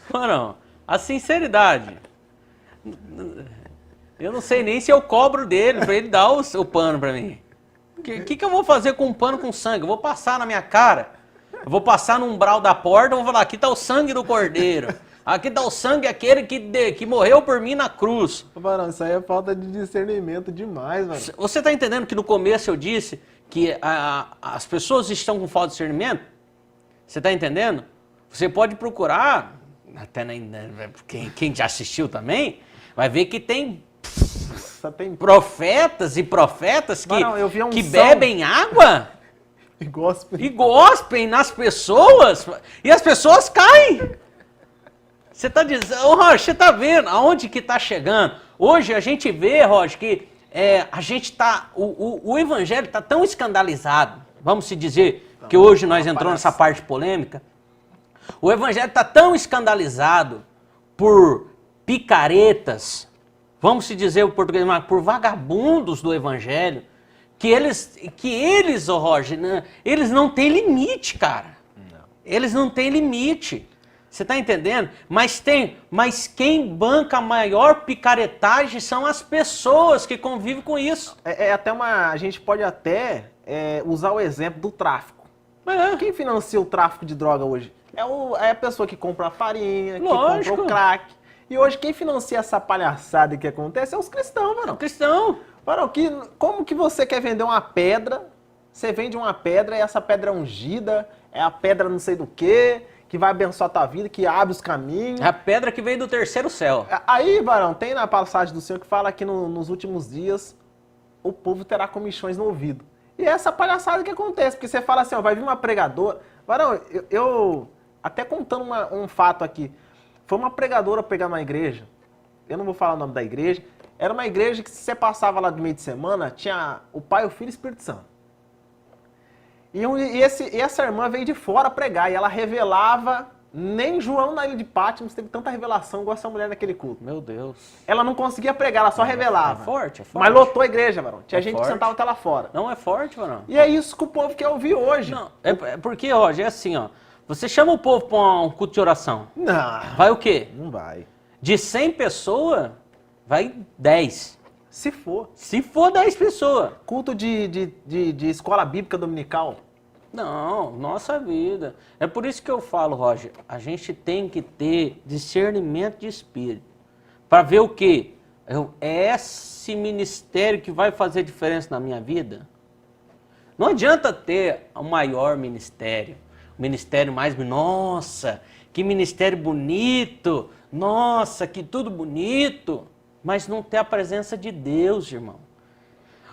Varão, a sinceridade... Eu não sei nem se eu cobro dele pra ele dar o pano pra mim. O que eu vou fazer com um pano com sangue? Eu vou passar na minha cara? Eu vou passar no umbral da porta, eu vou falar, aqui tá o sangue do cordeiro. Aqui tá o sangue aquele que morreu por mim na cruz. Varão, isso aí é falta de discernimento demais, mano. Você tá entendendo que no começo eu disse que as pessoas estão com falta de discernimento? Você tá entendendo? Você pode procurar, até quem já assistiu também, vai ver que tem profetas e profetas que bebem água e gospem nas pessoas e as pessoas caem. Você tá dizendo, Roger, você tá vendo aonde que tá chegando? Hoje a gente vê, Roger, que a gente tá, o evangelho tá tão escandalizado, vamos se dizer, que hoje nós entramos nessa parte polêmica. O evangelho tá tão escandalizado por picaretas, vamos se dizer o português, mas por vagabundos do evangelho, que eles, Roger, né, eles não têm limite, cara. Não. Eles não têm limite. Você está entendendo? Mas quem banca a maior picaretagem são as pessoas que convivem com isso. A gente pode até usar o exemplo do tráfico. Quem financia o tráfico de droga hoje? É a pessoa que compra a farinha, que compra o crack. E hoje quem financia essa palhaçada que acontece é os cristãos, mano. Cristão. Mano, como que você quer vender uma pedra? Você vende uma pedra e essa pedra é ungida, é a pedra não sei do quê, que vai abençoar a tua vida, que abre os caminhos. É a pedra que veio do terceiro céu. Aí, varão, tem na passagem do Senhor que fala que nos últimos dias o povo terá comichões no ouvido. E é essa palhaçada que acontece, porque você fala assim, ó, vai vir uma pregadora. Varão, eu até contando um fato aqui, foi uma pregadora pegar uma igreja, eu não vou falar o nome da igreja, era uma igreja que se você passava lá do meio de semana, tinha o Pai, o Filho e o Espírito Santo. E essa irmã veio de fora pregar, e ela revelava, nem João na ilha de Patmos teve tanta revelação igual essa mulher naquele culto. Meu Deus. Ela não conseguia pregar, ela só revelava. É forte. Mas lotou a igreja, varão. Tinha gente que sentava até lá fora. Não, é forte, varão. E é isso que o povo quer ouvir hoje. Não, porque, Roger, é assim, ó. Você chama o povo para um culto de oração. Não. Vai o quê? Não vai. De 100 pessoas, vai 10. Se for. Se for 10 pessoas. Culto de escola bíblica dominical. Não, nossa vida. É por isso que eu falo, Roger, a gente tem que ter discernimento de espírito. Para ver o quê? É esse ministério que vai fazer diferença na minha vida? Não adianta ter o maior ministério. O ministério mais... Nossa, que ministério bonito. Nossa, que tudo bonito. Mas não ter a presença de Deus, irmão.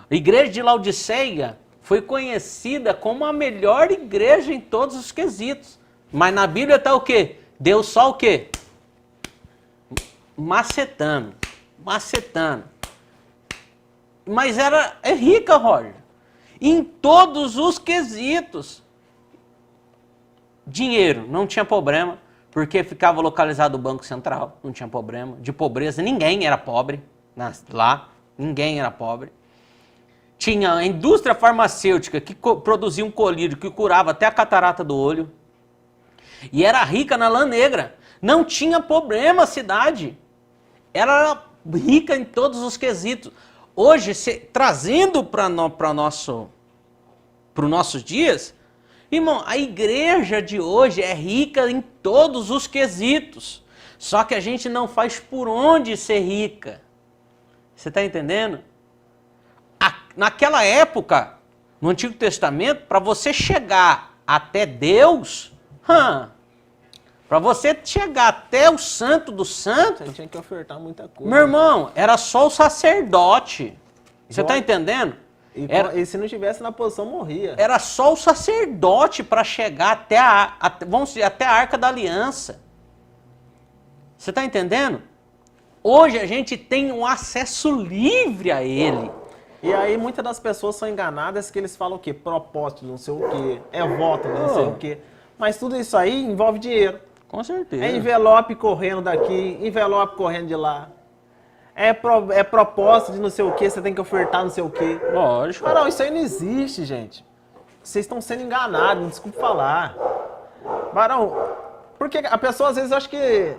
A igreja de Laodiceia foi conhecida como a melhor igreja em todos os quesitos. Mas na Bíblia está o quê? Deus só o quê? Macetando. Mas é rica, Roger. Em todos os quesitos. Dinheiro, não tinha problema, porque ficava localizado o Banco Central, não tinha problema. De pobreza, ninguém era pobre lá, ninguém era pobre. Tinha a indústria farmacêutica que produzia um colírio que curava até a catarata do olho. E era rica na lã negra. Não tinha problema a cidade. Era rica em todos os quesitos. Hoje, trazendo para os nossos dias, irmão, a igreja de hoje é rica em todos os quesitos. Só que a gente não faz por onde ser rica. Você está entendendo? Naquela época, no Antigo Testamento, para você chegar até Deus, para você chegar até o Santo dos Santos, você tinha que ofertar muita coisa. Meu irmão, era só o sacerdote. Você está entendendo? E se não estivesse na posição, morria. Era só o sacerdote para chegar até a Arca da Aliança. Você está entendendo? Hoje a gente tem um acesso livre a ele. E aí muitas das pessoas são enganadas que eles falam o quê? Propósito, não sei o quê. É voto, não sei o quê. Mas tudo isso aí envolve dinheiro. Com certeza. É envelope correndo daqui, envelope correndo de lá. É propósito de não sei o quê, você tem que ofertar não sei o quê. Lógico. Não, isso aí não existe, gente. Vocês estão sendo enganados, desculpe falar. Barão, porque a pessoa às vezes acha que...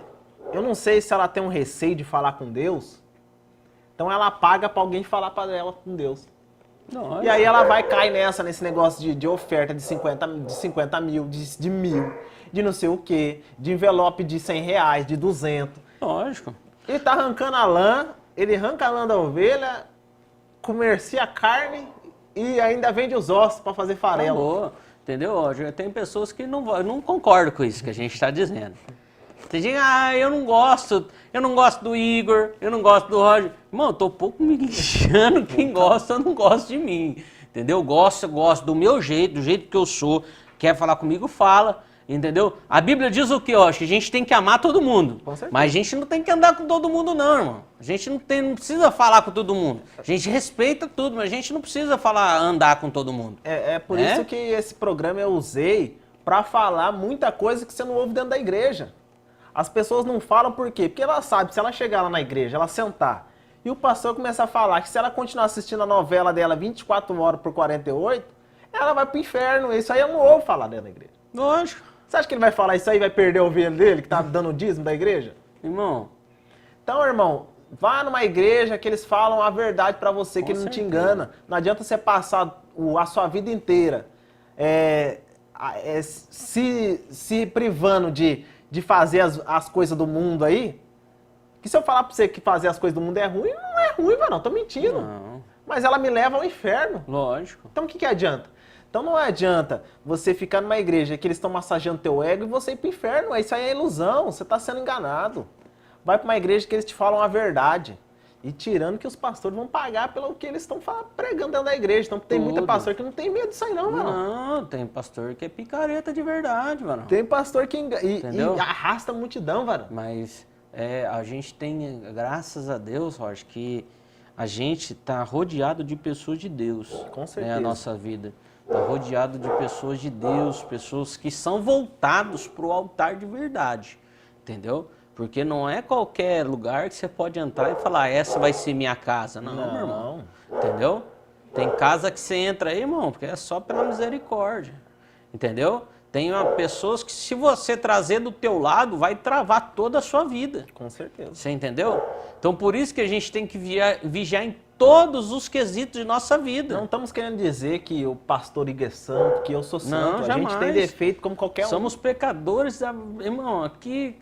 Eu não sei se ela tem um receio de falar com Deus. Então ela paga para alguém falar para ela com Deus. E aí ela vai cair nesse negócio de oferta de 50 mil, de 1.000, de não sei o quê, de envelope de R$100, de 200. Lógico. Ele tá arrancando a lã, ele arranca a lã da ovelha, comercia a carne e ainda vende os ossos para fazer farelo. Acabou. Entendeu? Tem pessoas que não concordam com isso que a gente está dizendo. Tem gente, eu não gosto do Igor, eu não gosto do Roger. Irmão, eu tô um pouco me lixando quem gosta ou não gosta de mim. Entendeu? Eu gosto do meu jeito, do jeito que eu sou. Quer falar comigo, fala. Entendeu? A Bíblia diz o quê? Que a gente tem que amar todo mundo. Mas a gente não tem que andar com todo mundo, não, irmão. A gente não precisa falar com todo mundo. A gente respeita tudo, mas a gente não precisa andar com todo mundo. É por isso que esse programa eu usei para falar muita coisa que você não ouve dentro da igreja. As pessoas não falam por quê? Porque ela sabe, se ela chegar lá na igreja, ela sentar, e o pastor começar a falar que se ela continuar assistindo a novela dela 24 horas por 48, ela vai pro inferno. Isso aí eu não ouvo falar dentro da igreja. Lógico. Você acha que ele vai falar isso aí e vai perder o ovelha dele, que tá dando o dízimo da igreja? Irmão. Então, irmão, vá numa igreja que eles falam a verdade pra você, que ele não te engana. Não adianta você passar a sua vida inteira se privando de fazer as coisas do mundo aí. Que se eu falar pra você que fazer as coisas do mundo é ruim, não é ruim, mano, tô mentindo. Não. Mas ela me leva ao inferno. Lógico. Então o que adianta? Então não adianta você ficar numa igreja que eles estão massageando teu ego e você ir pro inferno. Isso aí é ilusão, você está sendo enganado. Vai para uma igreja que eles te falam a verdade. E tirando que os pastores vão pagar pelo que eles estão pregando dentro da igreja. Então tem muita pastor que não tem medo disso aí não, mano. Não, tem pastor que é picareta de verdade, mano. Tem pastor que e arrasta a multidão, mano. Mas a gente tem, graças a Deus, Roger, que a gente tá rodeado de pessoas de Deus. Com certeza. A nossa vida. Está rodeado de pessoas de Deus, pessoas que são voltados para o altar de verdade, entendeu? Porque não é qualquer lugar que você pode entrar e falar, essa vai ser minha casa. Não, meu irmão, entendeu? Tem casa que você entra aí, irmão, porque é só pela misericórdia, entendeu? Tem pessoas que se você trazer do teu lado, vai travar toda a sua vida. Com certeza. Você entendeu? Então por isso que a gente tem que vigiar em todos os quesitos de nossa vida. Não estamos querendo dizer que o pastor Igor é santo, que eu sou santo. Não, jamais. A gente tem defeito como qualquer um. Somos pecadores, irmão, aqui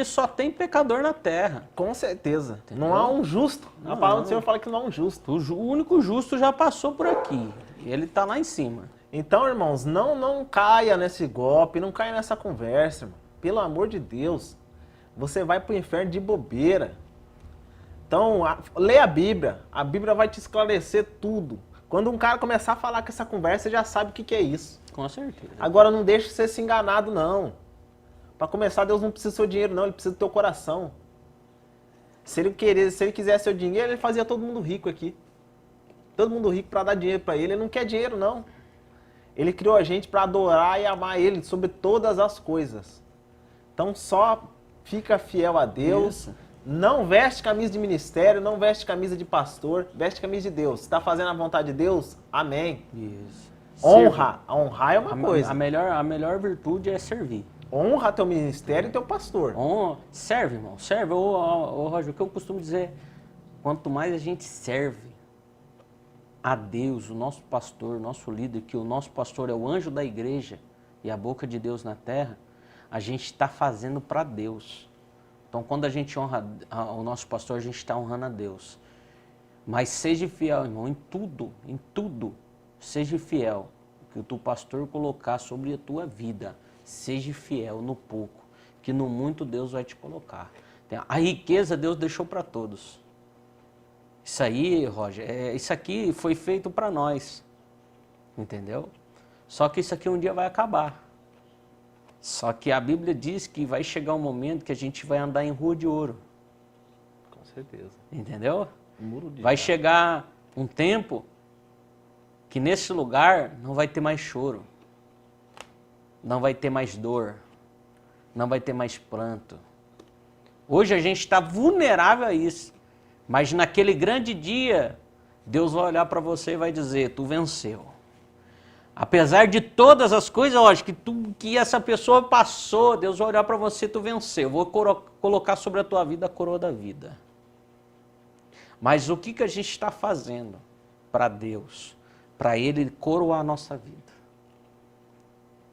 só tem pecador na terra. Com certeza. Entendeu? Não há um justo. A palavra do Senhor fala que não há um justo. O único justo já passou por aqui. Ele está lá em cima. Então, irmãos, não caia nesse golpe, não caia nessa conversa, irmão. Pelo amor de Deus. Você vai pro inferno de bobeira. Então, lê a Bíblia vai te esclarecer tudo. Quando um cara começar a falar com essa conversa, você já sabe o que é isso. Com certeza. Agora, não deixe você se enganado, não. Para começar, Deus não precisa do seu dinheiro, não. Ele precisa do teu coração. Se ele quisesse seu dinheiro, ele fazia todo mundo rico aqui. Todo mundo rico para dar dinheiro para ele. Ele não quer dinheiro, não. Ele criou a gente para adorar e amar Ele sobre todas as coisas. Então, só fica fiel a Deus. Isso. Não veste camisa de ministério, não veste camisa de pastor, veste camisa de Deus. Se está fazendo a vontade de Deus, amém. Isso. Honrar é uma coisa. A melhor virtude é servir. Honra teu ministério e teu pastor. Serve, irmão, serve. Ô, Roger, o que eu costumo dizer, quanto mais a gente serve a Deus, o nosso pastor, o nosso líder, que o nosso pastor é o anjo da igreja e a boca de Deus na terra, a gente está fazendo para Deus. Então, quando a gente honra o nosso pastor, a gente está honrando a Deus. Mas seja fiel, irmão, em tudo, seja fiel. O que o teu pastor colocar sobre a tua vida, seja fiel no pouco, que no muito Deus vai te colocar. A riqueza Deus deixou para todos. Isso aí, Roger, isso aqui foi feito para nós, entendeu? Só que isso aqui um dia vai acabar. Só que a Bíblia diz que vai chegar um momento que a gente vai andar em rua de ouro. Com certeza. Entendeu? Muro de vai chegar um tempo que nesse lugar não vai ter mais choro, não vai ter mais dor, não vai ter mais pranto. Hoje a gente está vulnerável a isso, mas naquele grande dia, Deus vai olhar para você e vai dizer, tu venceu. Apesar de todas as coisas, lógico, que essa pessoa passou, Deus vai olhar para você e tu venceu. Eu vou colocar sobre a tua vida a coroa da vida. Mas o que a gente está fazendo para Deus? para Ele coroar a nossa vida?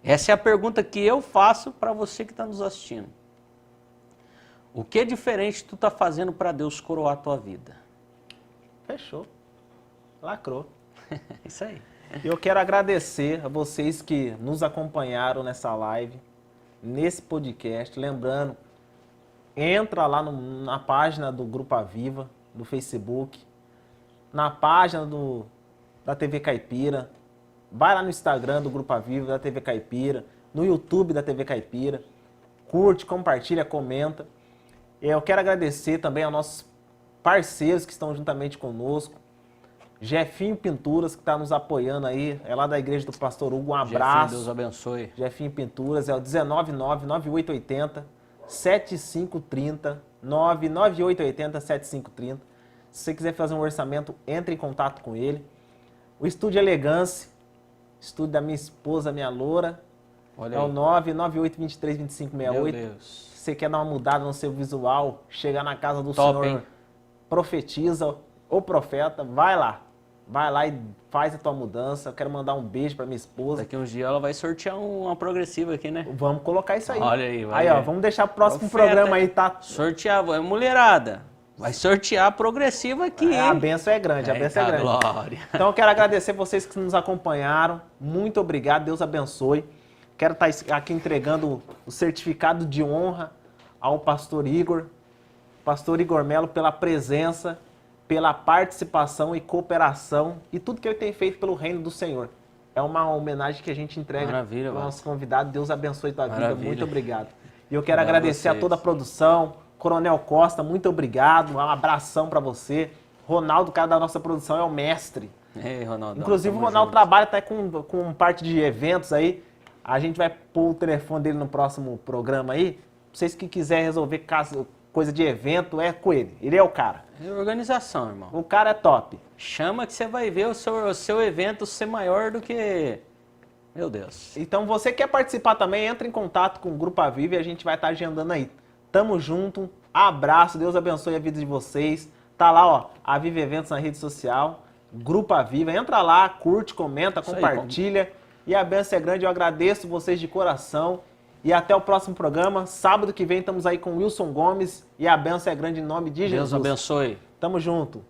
Essa é a pergunta que eu faço para você que está nos assistindo. O que é diferente tu está fazendo para Deus coroar a tua vida? Fechou. Lacrou. Isso aí. Eu quero agradecer a vocês que nos acompanharam nessa live, nesse podcast. Lembrando, entra lá na página do Grupo Aviva, do Facebook, na página da TV Caipira, vai lá no Instagram do Grupo Aviva, da TV Caipira, no YouTube da TV Caipira, curte, compartilha, comenta. Eu quero agradecer também aos nossos parceiros que estão juntamente conosco, Jefinho Pinturas, que está nos apoiando aí, é lá da igreja do Pastor Hugo, um abraço. Jefinho, Deus abençoe. Jefinho Pinturas, é o 199-9880-7530, 99880-7530. Se você quiser fazer um orçamento, entre em contato com ele. O Estúdio Elegância, estúdio da minha esposa, minha loura, Olha é o aí. 998232568. Meu Deus. Se você quer dar uma mudada no seu visual, chegar na casa do Top, Senhor, hein? profetiza ou profeta, vai lá. Vai lá e faz a tua mudança. Eu quero mandar um beijo para minha esposa. Daqui uns dias ela vai sortear uma progressiva aqui, né? Vamos colocar isso aí. Olha aí, vai Aí, ó, ver. vamos deixar o próximo Profeta, programa aí, hein? tá? Sortear, mulherada. Vai sortear a progressiva aqui, A hein? bênção é grande, a bênção é Eita grande. glória. Então eu quero agradecer vocês que nos acompanharam. Muito obrigado, Deus abençoe. Quero estar aqui entregando o certificado de honra ao pastor Igor Melo, pela presença, pela participação e cooperação e tudo que ele tem feito pelo reino do Senhor. É uma homenagem que a gente entrega Maravilha, para o nosso convidado. Deus abençoe tua vida. Maravilha. Muito obrigado. E eu quero Obrigado a agradecer a vocês. toda a produção. Coronel Costa, muito obrigado. Um abração para você. Ronaldo, cara da nossa produção, é o mestre. Ei, Ronaldo. Inclusive o Ronaldo trabalha até com parte de eventos aí. A gente vai pôr o telefone dele no próximo programa aí. Vocês que quiserem resolver coisa de evento, é com ele. Ele é o cara. É organização, irmão. O cara é top. Chama que você vai ver o seu evento ser maior do que... Meu Deus. Então você quer participar também, entra em contato com o Grupo Aviva e a gente vai estar agendando aí. Tamo junto, abraço, Deus abençoe a vida de vocês. Tá lá, ó, Aviva Eventos na rede social, Grupo Aviva. Entra lá, curte, comenta, Isso aí, compartilha. E a bênção é grande, eu agradeço vocês de coração. E até o próximo programa. Sábado que vem estamos aí com o Wilson Gomes. E a bênção é grande em nome de Jesus. Deus abençoe. Tamo junto.